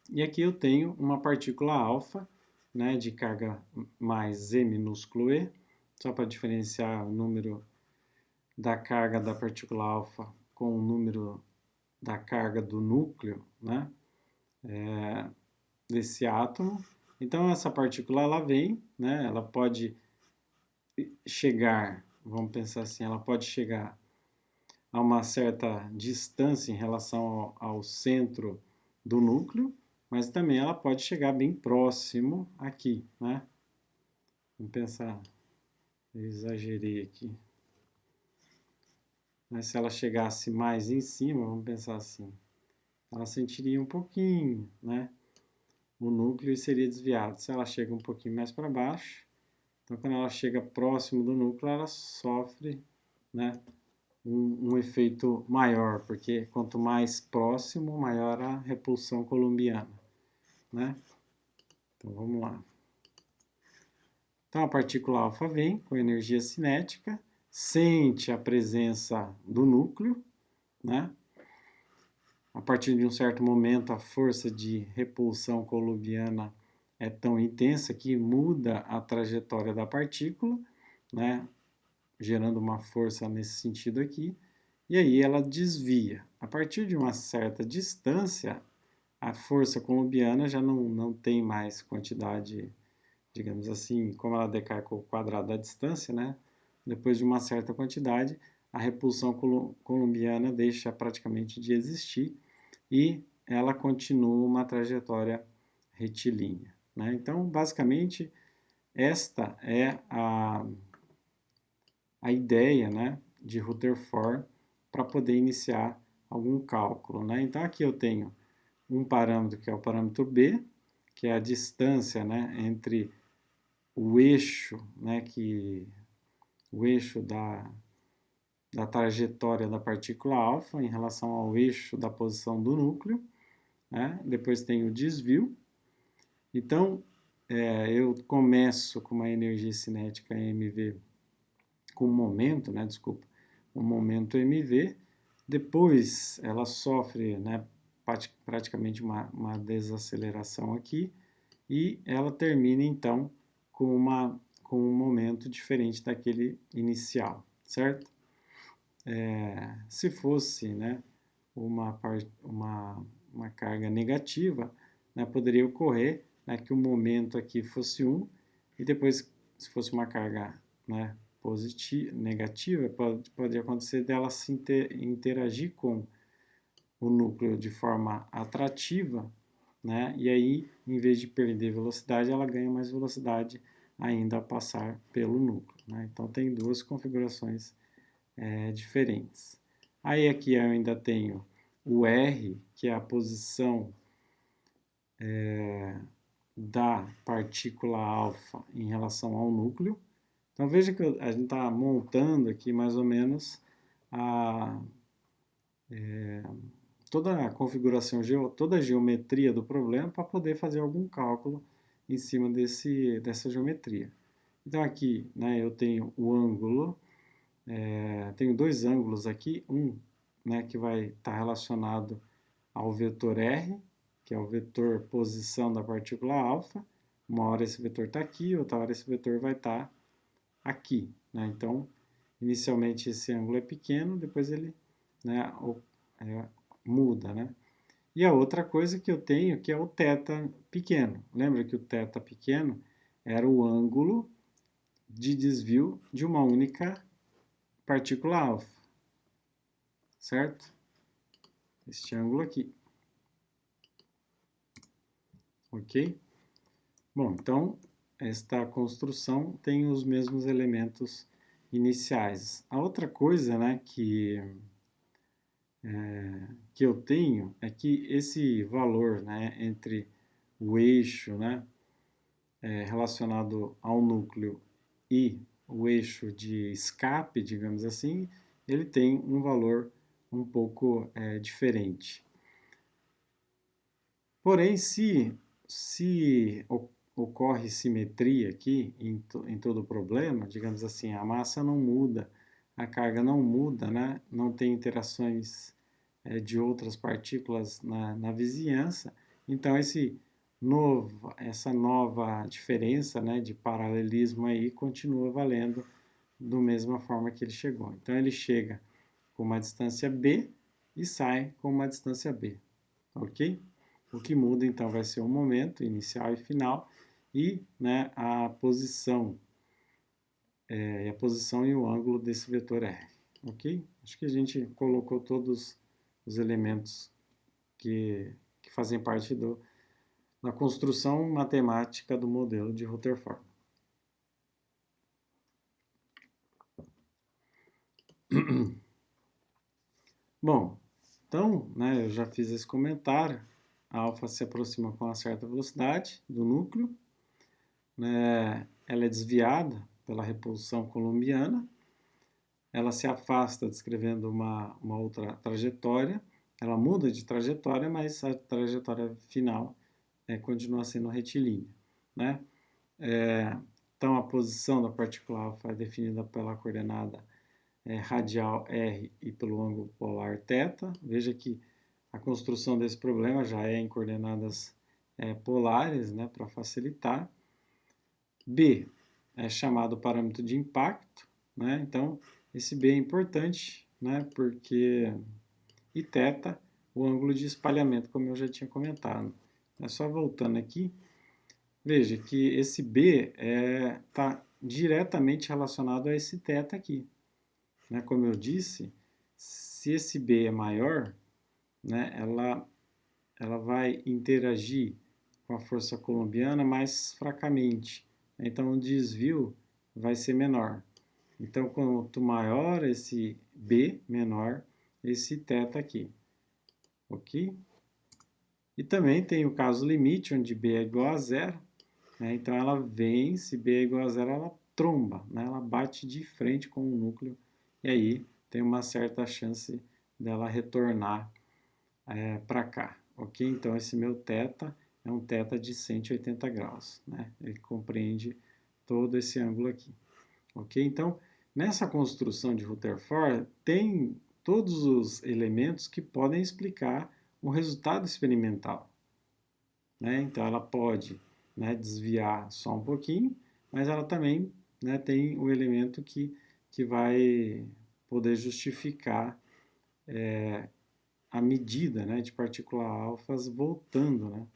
e aqui eu tenho uma partícula alfa, né, de carga mais Z minúsculo e, só para diferenciar o número da carga da partícula alfa com o número da carga do núcleo, né, desse átomo. Então essa partícula ela vem, né, ela pode chegar, vamos pensar assim, ela pode chegar a uma certa distância em relação ao centro do núcleo, mas também ela pode chegar bem próximo aqui, né? Vamos pensar, eu exagerei aqui. Mas se ela chegasse mais em cima, vamos pensar assim, ela sentiria um pouquinho, né? O núcleo e seria desviado. Se ela chega um pouquinho mais para baixo, então quando ela chega próximo do núcleo, ela sofre, né, um efeito maior, porque quanto mais próximo, maior a repulsão colombiana, né? Então vamos lá. Então a partícula alfa vem com energia cinética, sente a presença do núcleo, né? A partir de um certo momento, a força de repulsão colombiana é tão intensa que muda a trajetória da partícula, né? Gerando uma força nesse sentido aqui, e aí ela desvia. A partir de uma certa distância, a força colombiana já não tem mais quantidade, digamos assim, como ela decai com o quadrado da distância, né? Depois de uma certa quantidade, a repulsão colombiana deixa praticamente de existir e ela continua uma trajetória retilínea, né? Então, basicamente, esta é a ideia, né, de Rutherford para poder iniciar algum cálculo, né? Então aqui eu tenho um parâmetro que é o parâmetro B, que é a distância, né, entre o eixo, né, o eixo da trajetória da partícula alfa em relação ao eixo da posição do núcleo, né? Depois tem o desvio. Então eu começo com uma energia cinética mv com um momento, né, desculpa, um momento mv, depois ela sofre, né, praticamente uma desaceleração aqui, e ela termina então com um momento diferente daquele inicial, certo? Se fosse, né, uma carga negativa, né, poderia ocorrer, né, que o momento aqui fosse 1, e depois, se fosse uma carga, né, positiva, negativa, pode acontecer dela se interagir com o núcleo de forma atrativa, né, e aí, em vez de perder velocidade, ela ganha mais velocidade ainda a passar pelo núcleo, né? Então, tem duas configurações diferentes. Aí aqui eu ainda tenho o R, que é a posição da partícula alfa em relação ao núcleo. Então veja que a gente está montando aqui mais ou menos a, toda a configuração, toda a geometria do problema para poder fazer algum cálculo em cima dessa geometria. Então aqui, né, eu tenho o ângulo, tenho dois ângulos aqui, né, que vai estar relacionado ao vetor R, que é o vetor posição da partícula alfa. Uma hora esse vetor está aqui, outra hora esse vetor vai estar aqui, né? Então, inicialmente esse ângulo é pequeno, depois ele, né, muda, né? E a outra coisa que eu tenho que é o θ pequeno. Lembra que o θ pequeno era o ângulo de desvio de uma única partícula alfa, certo? Este ângulo aqui. Ok? Bom, então, esta construção tem os mesmos elementos iniciais. A outra coisa, né, que eu tenho é que esse valor, né, entre o eixo, né, relacionado ao núcleo e o eixo de escape, digamos assim, ele tem um valor um pouco diferente. Porém, se ocorre simetria aqui em todo o problema, digamos assim, a massa não muda, a carga não muda, né? Não tem interações de outras partículas na vizinhança, então essa nova diferença, né, de paralelismo aí continua valendo da mesma forma que ele chegou. Então ele chega com uma distância b e sai com uma distância b, ok? O que muda então vai ser o momento inicial e final e, né, a posição e o ângulo desse vetor R, ok? Acho que a gente colocou todos os elementos que fazem parte da construção matemática do modelo de Rutherford. Bom, então, né, eu já fiz esse comentário. A alfa se aproxima com uma certa velocidade do núcleo, né, ela é desviada pela repulsão colombiana, ela se afasta descrevendo uma outra trajetória, ela muda de trajetória, mas a trajetória final continua sendo retilínea, né? Então, a posição da partícula alfa é definida pela coordenada radial r e pelo ângulo polar θ. Veja que a construção desse problema já é em coordenadas polares, né, para facilitar. B é chamado parâmetro de impacto, né? Então, esse B é importante, né, porque e θ, o ângulo de espalhamento, como eu já tinha comentado. É só voltando aqui, veja que esse B está diretamente relacionado a esse θ aqui. Né? Como eu disse, se esse B é maior, né, ela vai interagir com a força colombiana mais fracamente. Então, o desvio vai ser menor. Então, quanto maior esse B, menor esse θ aqui. Ok? E também tem o caso limite, onde B é igual a zero. Né? Então, ela vem, se B é igual a zero, ela tromba, né? Ela bate de frente com o núcleo. E aí tem uma certa chance dela retornar para cá. Ok? Então, esse meu θ é um θ de 180 graus. Né? Ele compreende todo esse ângulo aqui. Ok? Então, nessa construção de Rutherford, tem todos os elementos que podem explicar o resultado experimental. Né? Então, ela pode, né, desviar só um pouquinho, mas ela também, né, tem o elemento que vai poder justificar a medida, né, de partículas alfas voltando. Né?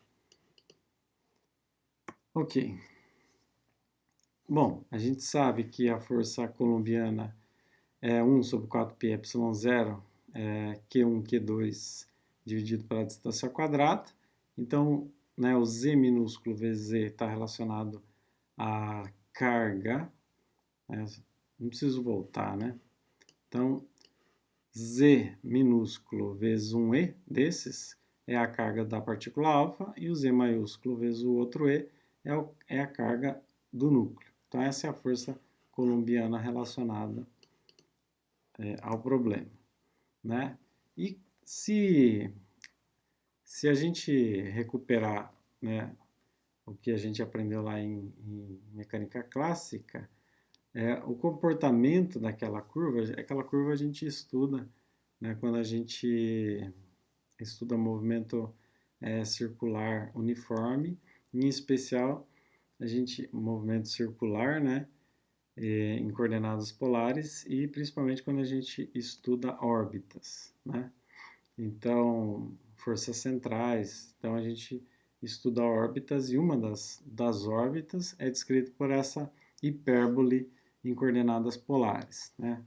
Ok. Bom, a gente sabe que a força colombiana é 1 sobre 4πε0, Q1, Q2 dividido pela distância quadrada. Então, né, o Z minúsculo vezes Z está relacionado à carga. Né? Não preciso voltar, né? Então, Z minúsculo vezes um E desses é a carga da partícula alfa e o Z maiúsculo vezes o outro E é a carga do núcleo. Então, essa é a força colombiana relacionada ao problema. Né? E se a gente recuperar, né, o que a gente aprendeu lá em mecânica clássica, o comportamento daquela curva, aquela curva a gente estuda, né, quando a gente estuda movimento circular uniforme, em especial movimento circular, né, em coordenadas polares e principalmente quando a gente estuda órbitas, né? Então, forças centrais, então a gente estuda órbitas e uma das órbitas é descrita por essa hipérbole em coordenadas polares, né?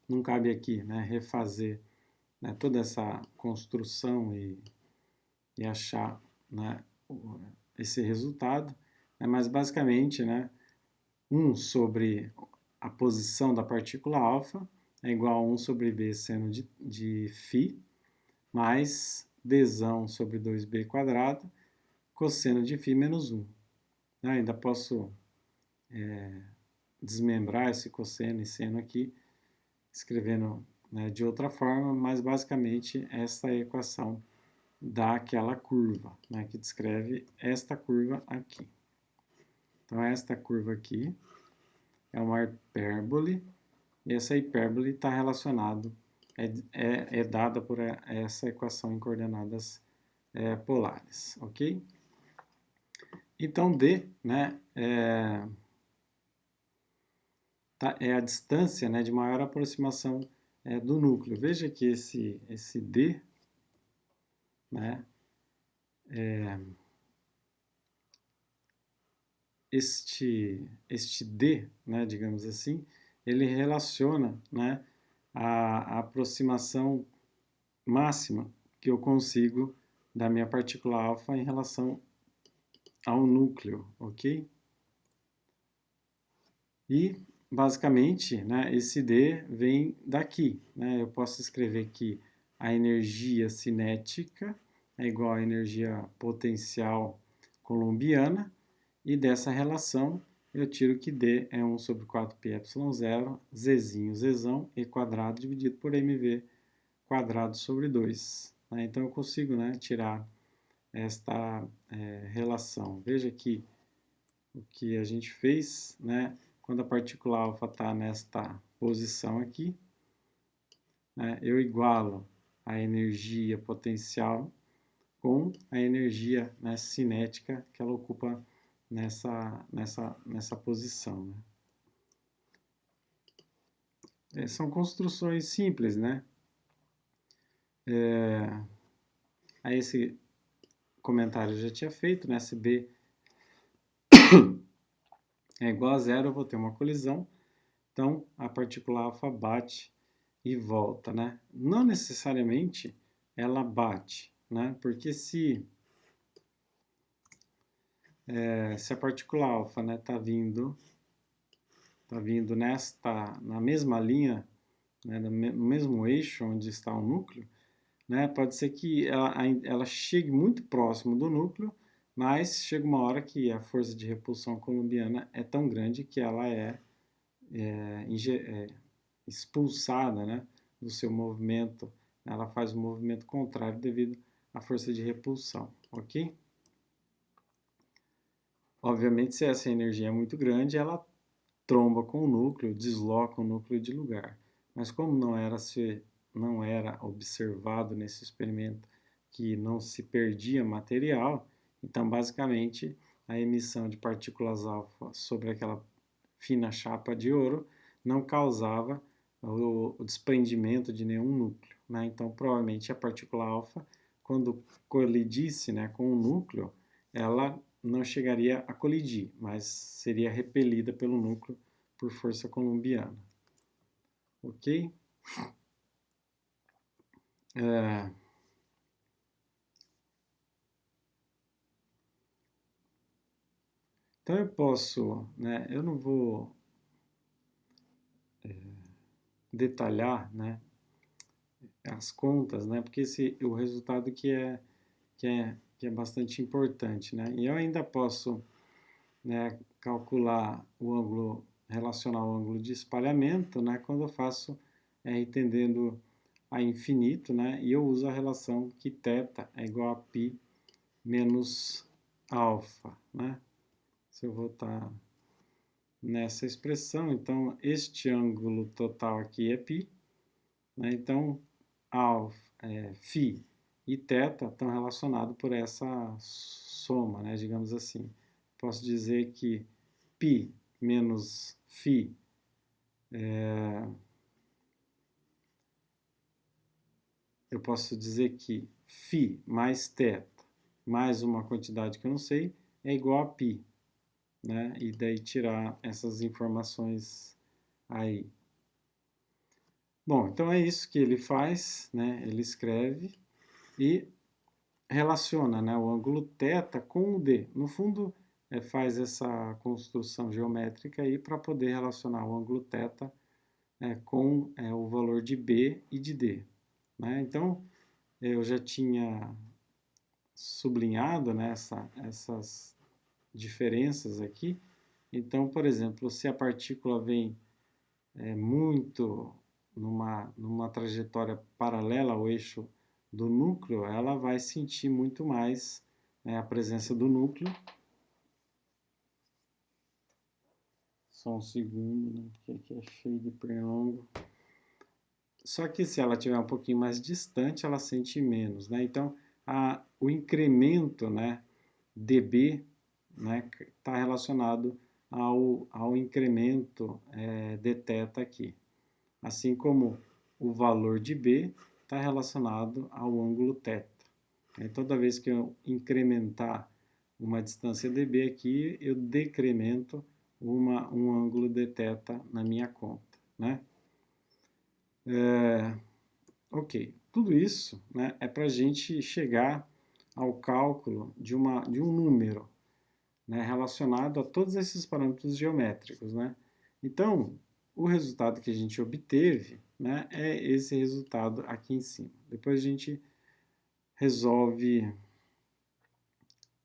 Não cabe aqui, né, refazer, né, toda essa construção e achar, né, esse resultado, né, mas basicamente, né, 1 sobre a posição da partícula alfa é igual a 1 sobre b seno de φ, mais dzão sobre 2b quadrado, cosseno de φ menos 1. Ainda posso desmembrar esse cosseno e seno aqui, escrevendo, né, de outra forma, mas basicamente essa é a equação daquela curva, né, que descreve esta curva aqui. Então, esta curva aqui é uma hipérbole, e essa hipérbole está relacionada, é dada por essa equação em coordenadas polares, ok? Então, D, né, é a distância, né, de maior aproximação do núcleo. Veja que esse D, né, este D, né, digamos assim, ele relaciona, né, a aproximação máxima que eu consigo da minha partícula alfa em relação ao núcleo, ok? E, basicamente, né, esse D vem daqui, né? Eu posso escrever que a energia cinética é igual à energia potencial colombiana, e dessa relação eu tiro que D é 1 sobre 4πε0, Zzinho, Zzão, E quadrado dividido por mv quadrado sobre 2. Né? Então eu consigo, né, tirar esta relação. Veja que o que a gente fez, né, quando a partícula alfa está nesta posição aqui, né, eu igualo a energia potencial com a energia, né, cinética que ela ocupa nessa posição. Né? São construções simples, né? Aí esse comentário eu já tinha feito, né? Se B é igual a zero, eu vou ter uma colisão. Então, a partícula alfa bate e volta, né? Não necessariamente ela bate, né? Porque se a partícula alfa, né, tá vindo na mesma linha, né, no mesmo eixo onde está o núcleo, né, pode ser que ela chegue muito próximo do núcleo, mas chega uma hora que a força de repulsão colombiana é tão grande que ela é expulsada, né, do seu movimento, ela faz um movimento contrário devido à força de repulsão, ok? Obviamente, se essa energia é muito grande, ela tromba com o núcleo, desloca o núcleo de lugar. Mas como não era observado nesse experimento que não se perdia material, então basicamente a emissão de partículas alfa sobre aquela fina chapa de ouro não causava o desprendimento de nenhum núcleo. Né? Então provavelmente a partícula alfa, quando colidisse, né, com o núcleo, ela não chegaria a colidir, mas seria repelida pelo núcleo por força colombiana. Ok? Então eu posso, né, eu não vou detalhar, né, as contas, né, porque o resultado que é bastante importante, né, e eu ainda posso, né, calcular o ângulo, relacionar o ângulo de espalhamento, né, quando eu faço entendendo a infinito, né, e eu uso a relação que θ é igual a π menos alfa, né, se eu voltar nessa expressão, então este ângulo total aqui é π, né, então φ e θ estão relacionados por essa soma, né, digamos assim. Posso dizer que π menos φ eu posso dizer que φ mais θ mais uma quantidade que eu não sei é igual a π, né? E daí tirar essas informações aí. Bom, então é isso que ele faz, né? Ele escreve e relaciona, né, o ângulo θ com o D. No fundo, faz essa construção geométrica aí para poder relacionar o ângulo θ com o valor de B e de D. Né? Então, eu já tinha sublinhado, né, essas diferenças aqui. Então, por exemplo, se a partícula vem muito numa trajetória paralela ao eixo do núcleo, ela vai sentir muito mais, né, a presença do núcleo. Só um segundo, né, porque aqui é cheio de pernilongo. Só que se ela estiver um pouquinho mais distante, ela sente menos, né? Então, o incremento, né, dB, né, está relacionado ao incremento dθ aqui. Assim como o valor de B está relacionado ao ângulo θ. Toda vez que eu incrementar uma distância dB aqui, eu decremento um ângulo dθ na minha conta, né? Ok, tudo isso, né, é para a gente chegar ao cálculo de um número, né, relacionado a todos esses parâmetros geométricos, né? Então, o resultado que a gente obteve, né, é esse resultado aqui em cima. Depois a gente resolve...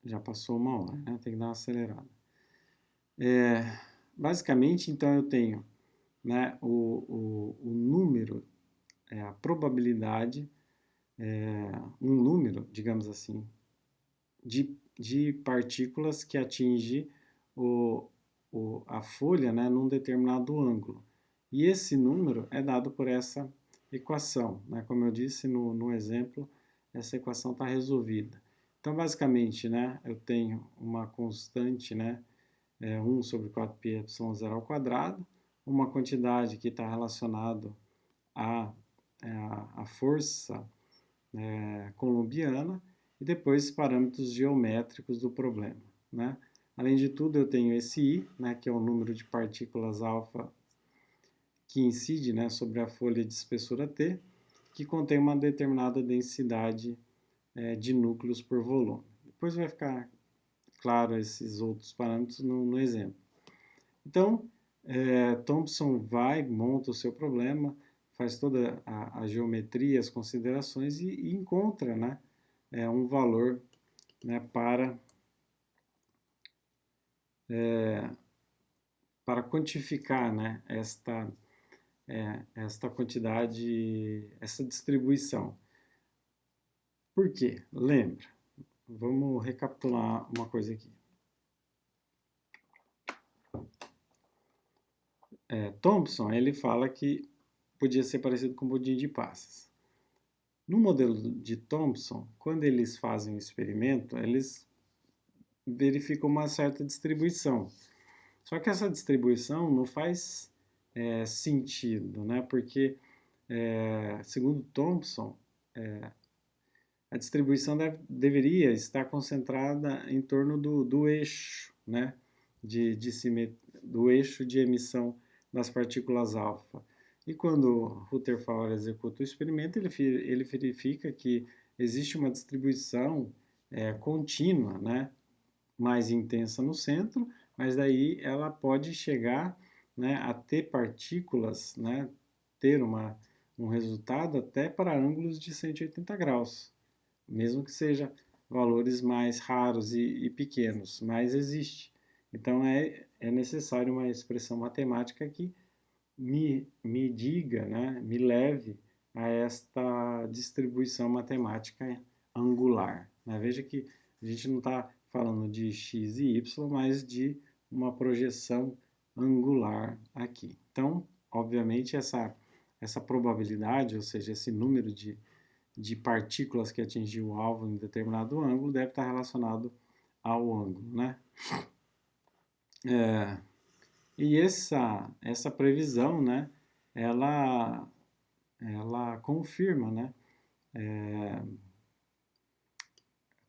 Já passou 1 hora, né? Tem que dar uma acelerada. Basicamente, então, eu tenho, né, o número, a probabilidade, um número, digamos assim, de partículas que atinge a folha, né, num determinado ângulo. E esse número é dado por essa equação, né? Como eu disse no exemplo, essa equação está resolvida. Então, basicamente, né, eu tenho uma constante, né, 1 sobre 4πε0 ao quadrado, uma quantidade que está relacionada à força colombiana, e depois parâmetros geométricos do problema, né? Além de tudo, eu tenho esse I, né, que é o número de partículas alfa que incide, né, sobre a folha de espessura T, que contém uma determinada densidade de núcleos por volume. Depois vai ficar claro esses outros parâmetros no exemplo. Então, Thomson monta o seu problema, faz toda a geometria, as considerações e encontra, né, um valor, né, para quantificar, né, esta quantidade, essa distribuição. Por quê? Lembra? Vamos recapitular uma coisa aqui. Thomson, ele fala que podia ser parecido com pudim de passas. No modelo de Thomson, quando eles fazem o experimento, eles verificam uma certa distribuição. Só que essa distribuição não faz sentido, né? Porque, segundo Thomson, a distribuição deveria estar concentrada em torno do eixo, né? Do eixo de emissão das partículas alfa. E quando Rutherford executa o experimento, ele verifica que existe uma distribuição contínua, né, mais intensa no centro, mas daí ela pode chegar, né, a ter partículas, né, ter um resultado até para ângulos de 180 graus, mesmo que seja valores mais raros e pequenos, mas existe. Então é necessário uma expressão matemática que me diga, né, me leve a esta distribuição matemática angular, né? Veja que a gente não está falando de x e y, mas de uma projeção angular aqui. Então, obviamente, essa probabilidade, ou seja, esse número de partículas que atingiu o alvo em determinado ângulo deve estar relacionado ao ângulo, né? E essa previsão, né, ela confirma, né,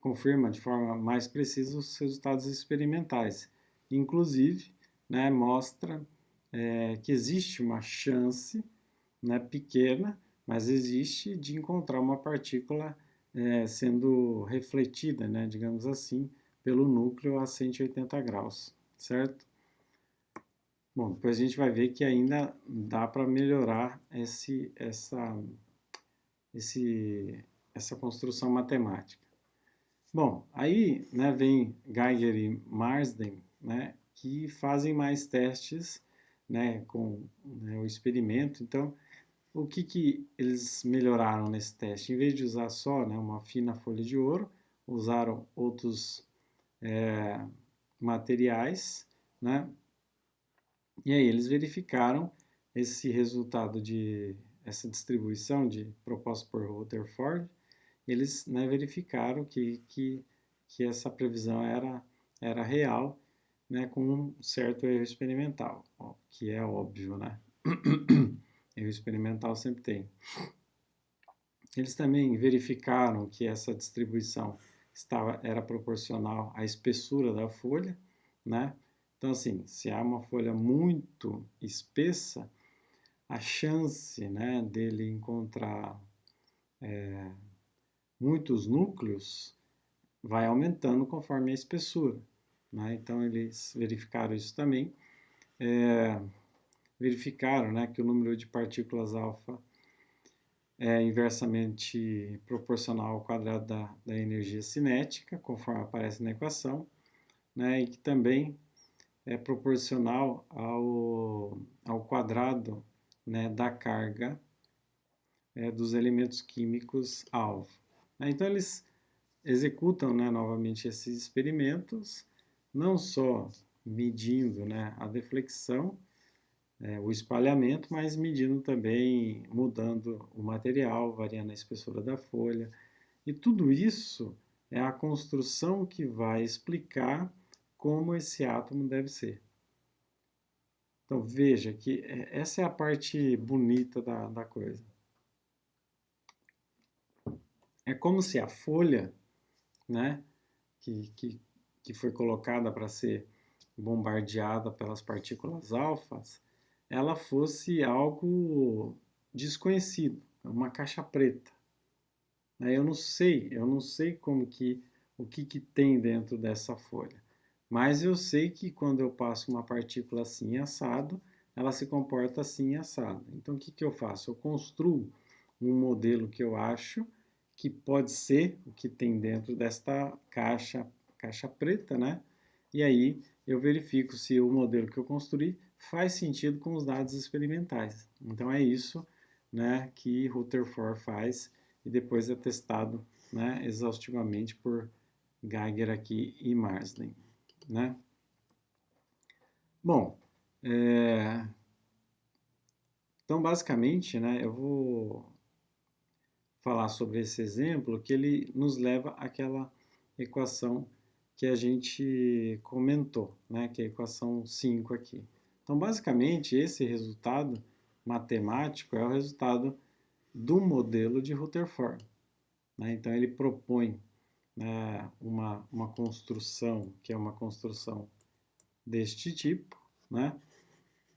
confirma de forma mais precisa os resultados experimentais. Inclusive, né, mostra que existe uma chance, né, pequena, mas existe, de encontrar uma partícula sendo refletida, né, digamos assim, pelo núcleo a 180 graus, certo? Bom, depois a gente vai ver que ainda dá para melhorar essa construção matemática. Bom, aí, né, vem Geiger e Marsden, né, que fazem mais testes, né, com, né, o experimento. Então, o que que eles melhoraram nesse teste? Em vez de usar só, né, uma fina folha de ouro, usaram outros materiais, né? E aí eles verificaram esse resultado de essa distribuição proposta por Rutherford. Eles, né, verificaram que essa previsão era real, né, com um certo erro experimental, ó, que é óbvio, né? Erro experimental sempre tem. Eles também verificaram que essa distribuição era proporcional à espessura da folha, né? Então, assim, se há uma folha muito espessa, a chance, né, dele encontrar muitos núcleos vai aumentando conforme a espessura, né? Então, eles verificaram isso também. Verificaram, né, que o número de partículas alfa é inversamente proporcional ao quadrado da energia cinética, conforme aparece na equação, né, e que também é proporcional ao quadrado, né, da carga dos elementos químicos alvo. Então, eles executam, né, novamente esses experimentos, não só medindo, né, a deflexão, o espalhamento, mas medindo também, mudando o material, variando a espessura da folha. E tudo isso é a construção que vai explicar como esse átomo deve ser. Então veja que essa é a parte bonita da coisa. É como se a folha, né, que foi colocada para ser bombardeada pelas partículas alfas, ela fosse algo desconhecido, uma caixa preta. Eu não sei o que tem dentro dessa folha, mas eu sei que quando eu passo uma partícula assim assado, ela se comporta assim assado. Então o que que eu faço? Eu construo um modelo que eu acho que pode ser o que tem dentro desta caixa preta, né? E aí eu verifico se o modelo que eu construí faz sentido com os dados experimentais. Então é isso, né, que Rutherford faz e depois é testado, né, exaustivamente por Geiger aqui e Marsden, né? Bom, então basicamente, né, eu vou falar sobre esse exemplo que ele nos leva àquela equação que a gente comentou, né, que é a equação 5 aqui. Então, basicamente, esse resultado matemático é o resultado do modelo de Rutherford, né? Então, ele propõe, né, uma construção que é uma construção deste tipo, né?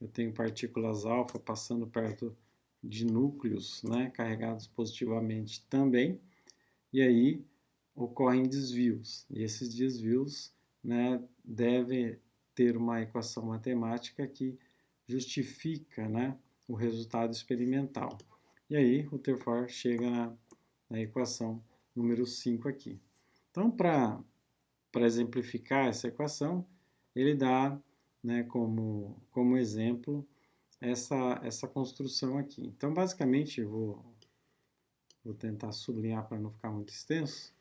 Eu tenho partículas alfa passando perto de núcleos, né, carregados positivamente também, e aí ocorrem desvios. E esses desvios, né, devem ter uma equação matemática que justifica, né, o resultado experimental. E aí Rutherford chega na equação número 5 aqui. Então, para exemplificar essa equação, ele dá, né, como exemplo essa construção aqui. Então, basicamente, vou tentar sublinhar para não ficar muito extenso.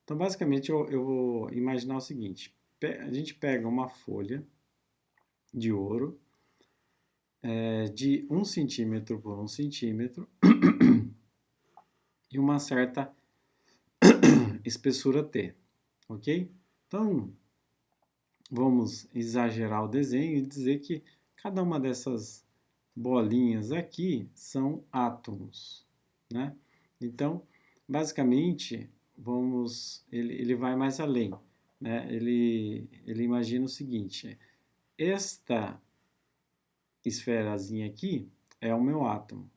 Então, basicamente, eu vou imaginar o seguinte: a gente pega uma folha de ouro de 1 centímetro por 1 centímetro e uma certa espessura T, ok? Então, vamos exagerar o desenho e dizer que cada uma dessas bolinhas aqui são átomos, né? Então, basicamente, ele vai mais além, né? Ele imagina o seguinte: esta esferazinha aqui é o meu átomo.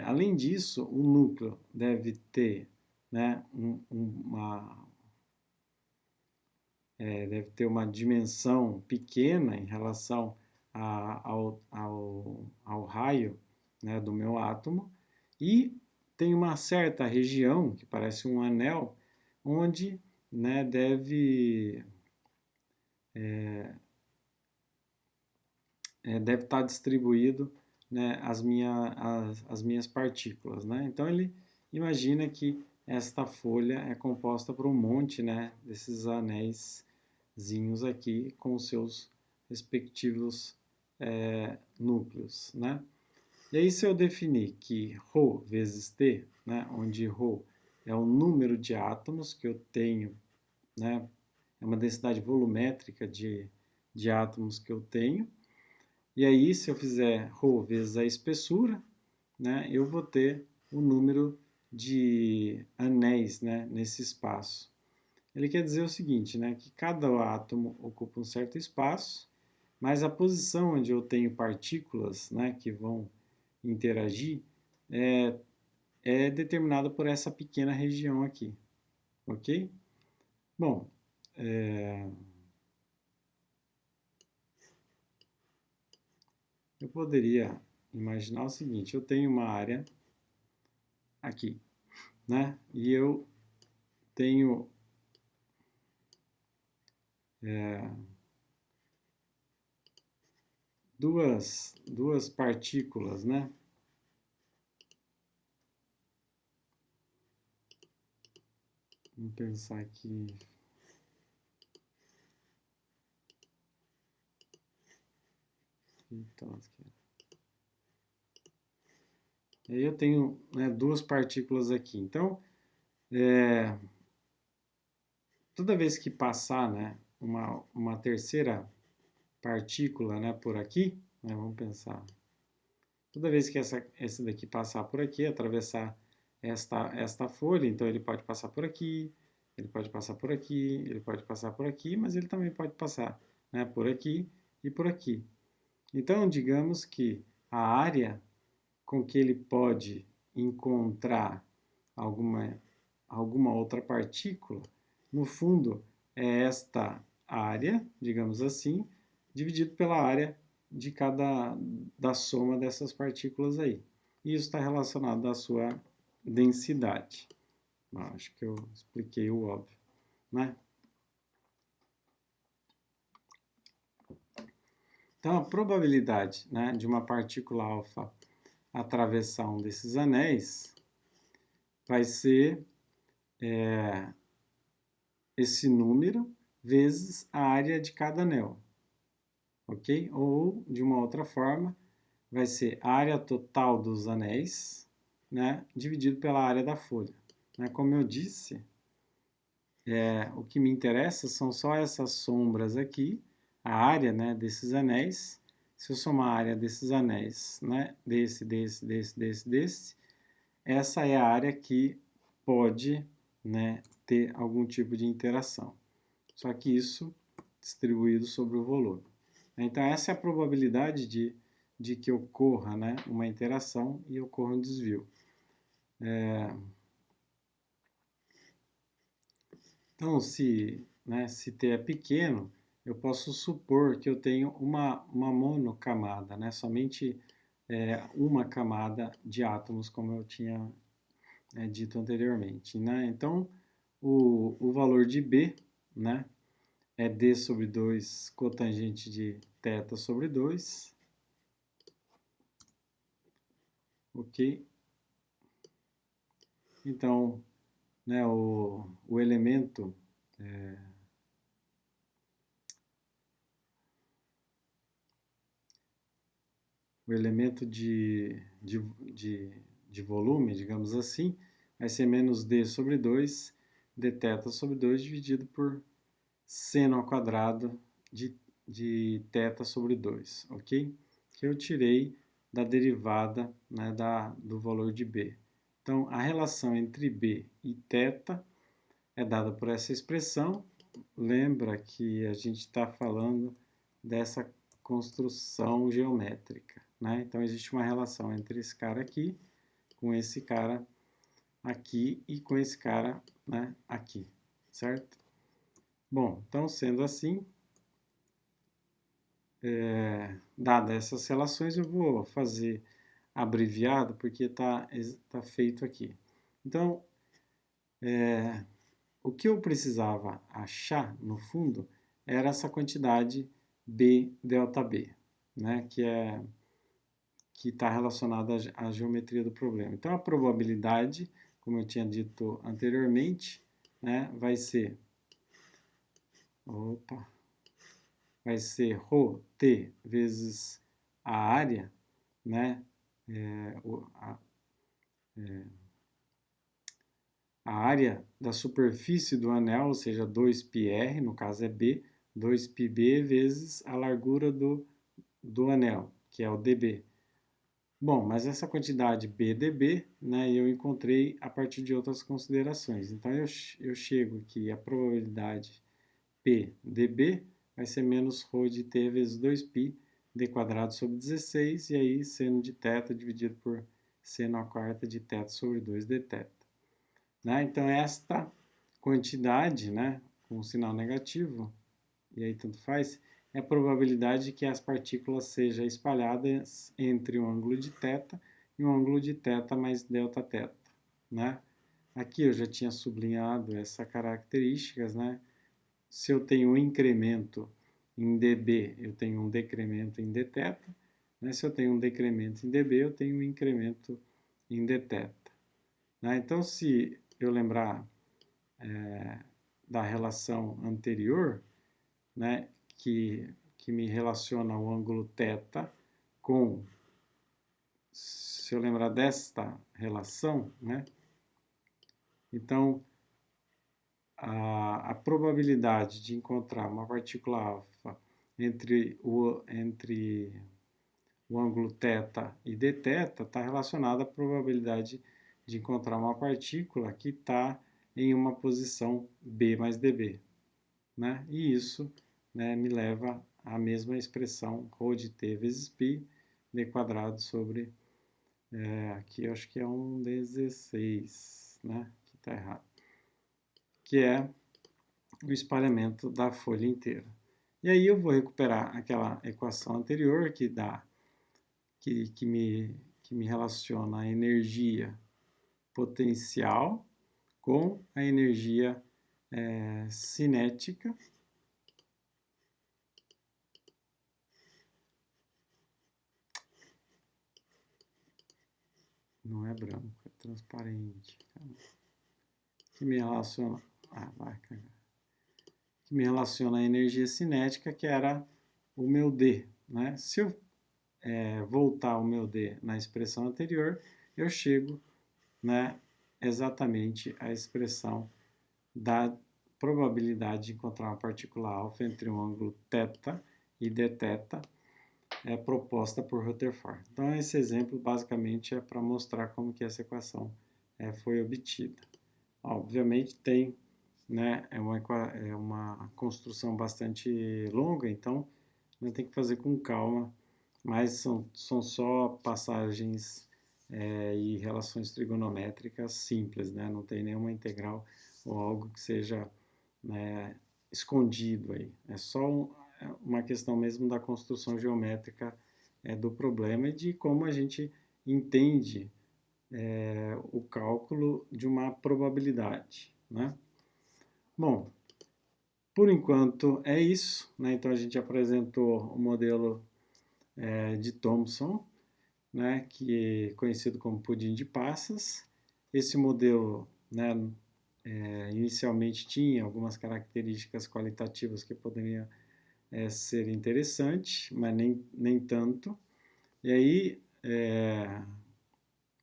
Além disso, o núcleo deve ter, né, deve ter uma dimensão pequena em relação ao raio, né, do meu átomo, e tem uma certa região, que parece um anel, onde né, deve estar distribuído, né, as minhas partículas, né? Então ele imagina que esta folha é composta por um monte, né, desses anéiszinhos aqui com os seus respectivos núcleos, né? E aí se eu definir que ρ vezes T, né, onde ρ é o número de átomos que eu tenho, né, é uma densidade volumétrica de átomos que eu tenho, e aí, se eu fizer ρ vezes a espessura, né, eu vou ter o número de anéis, né, nesse espaço. Ele quer dizer o seguinte, né, que cada átomo ocupa um certo espaço, mas a posição onde eu tenho partículas, né, que vão interagir é determinada por essa pequena região aqui, ok? Bom, eu poderia imaginar o seguinte, eu tenho uma área aqui, né? E eu tenho duas partículas, né? Vamos pensar aqui. Então, aqui. Aí eu tenho, né, duas partículas aqui. Então, toda vez que passar, né, uma terceira partícula, né, por aqui, né, vamos pensar. Toda vez que essa daqui passar por aqui, atravessar esta folha, então ele pode passar por aqui, ele pode passar por aqui, ele pode passar por aqui, mas ele também pode passar, né, por aqui e por aqui. Então, digamos que a área com que ele pode encontrar alguma outra partícula, no fundo, é esta área, digamos assim, dividido pela área da soma dessas partículas aí. E isso está relacionado à sua densidade. Acho que eu expliquei o óbvio, né? Então, a probabilidade, né, de uma partícula alfa atravessar um desses anéis vai ser esse número vezes a área de cada anel, ok? Ou, de uma outra forma, vai ser a área total dos anéis, né, dividido pela área da folha. Né? Como eu disse, o que me interessa são só essas sombras aqui, a área, né, desses anéis. Se eu somar a área desses anéis, né, desse, essa é a área que pode, né, ter algum tipo de interação. Só que isso distribuído sobre o volume. Então, essa é a probabilidade de que ocorra, né, uma interação e ocorra um desvio. Então, se T é pequeno, eu posso supor que eu tenho uma monocamada, né, somente uma camada de átomos, como eu tinha dito anteriormente. Né? Então, o valor de B, né, é D sobre 2 cotangente de θ sobre 2. Ok? Então, né, o elemento de volume, digamos assim, vai ser menos D sobre 2, dθ sobre 2 dividido por seno ao quadrado de θ sobre 2, ok? Que eu tirei da derivada, né, do valor de B. Então, a relação entre B e θ é dada por essa expressão. Lembra que a gente está falando dessa construção geométrica, né? Então, existe uma relação entre esse cara aqui, com esse cara aqui e com esse cara, né, aqui, certo? Bom, então, sendo assim, dadas essas relações, eu vou fazer abreviado, porque tá feito aqui. Então, o que eu precisava achar, no fundo, era essa quantidade B delta B, né, que está relacionada à geometria do problema. Então, a probabilidade, como eu tinha dito anteriormente, né, vai ser ρt vezes a área, né, a área da superfície do anel, ou seja, 2πr, no caso é B, 2πb vezes a largura do anel, que é o dB. Bom, mas essa quantidade BdB, né, eu encontrei a partir de outras considerações. Então, eu chego que a probabilidade PdB vai ser menos ρ de t vezes 2π d quadrado sobre 16, e aí seno de θ dividido por seno a quarta de θ sobre 2dθ. Né? Então, esta quantidade, né, com sinal negativo, e aí tanto faz, é a probabilidade que as partículas sejam espalhadas entre um ângulo de θ e um ângulo de θ mais Δθ. Né? Aqui eu já tinha sublinhado essas características, né? Se eu tenho um incremento em dB, eu tenho um decremento em dθ. Né? Se eu tenho um decremento em dB, eu tenho um incremento em dθ. Né? Então, se eu lembrar da relação anterior, né, que me relaciona o ângulo θ com, se eu lembrar desta relação, né, então a probabilidade de encontrar uma partícula alfa entre o ângulo θ e dθ está relacionada à probabilidade de encontrar uma partícula que está em uma posição B mais dB. Né? E isso, né, me leva à mesma expressão ρ de t vezes π d quadrado sobre, aqui eu acho que é um 16, né, que está errado, que é o espalhamento da folha inteira. E aí eu vou recuperar aquela equação anterior que dá, que me relaciona a energia potencial com a energia cinética. Não é branco, é transparente. Que me relaciona. Que me relaciona a energia cinética, que era o meu D. Né? Se eu voltar o meu D na expressão anterior, eu chego, né, exatamente à expressão da probabilidade de encontrar uma partícula alfa entre um ângulo θ e dθ, proposta por Rutherford. Então, esse exemplo basicamente é para mostrar como que essa equação foi obtida. Obviamente tem, né, é uma construção bastante longa, então tem que fazer com calma, mas são só passagens e relações trigonométricas simples, né? Não tem nenhuma integral ou algo que seja, né, escondido aí. É só uma questão mesmo da construção geométrica do problema e de como a gente entende o cálculo de uma probabilidade, né? Bom, por enquanto é isso, né? Então a gente apresentou o modelo de Thomson, né, que é conhecido como pudim de passas. Esse modelo, né, inicialmente tinha algumas características qualitativas que poderiam ser interessantes, mas nem tanto. E aí,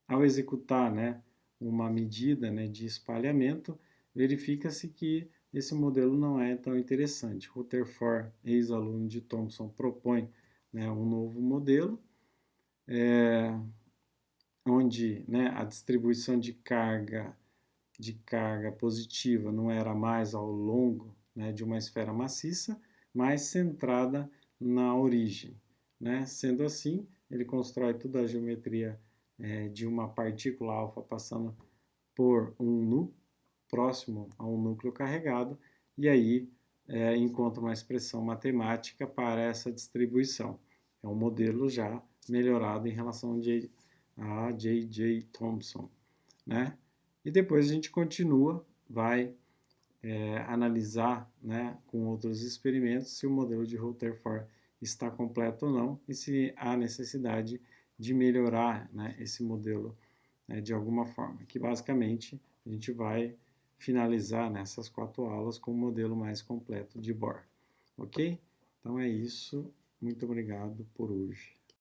ao executar, né, uma medida, né, de espalhamento, verifica-se que esse modelo não é tão interessante. Rutherford, ex-aluno de Thomson, propõe, né, um novo modelo, onde, né, a distribuição de carga positiva não era mais ao longo, né, de uma esfera maciça, mas centrada na origem. Né? Sendo assim, ele constrói toda a geometria de uma partícula alfa passando por um núcleo próximo a um núcleo carregado, e aí encontra uma expressão matemática para essa distribuição. É um modelo já melhorado em relação a J.J. Thomson. Né? E depois a gente continua, vai analisar, né, com outros experimentos se o modelo de Rutherford está completo ou não e se há necessidade de melhorar, né, esse modelo, né, de alguma forma, que basicamente a gente vai finalizar nessas 4 aulas com o modelo mais completo de Bohr, ok? Então é isso, muito obrigado por hoje.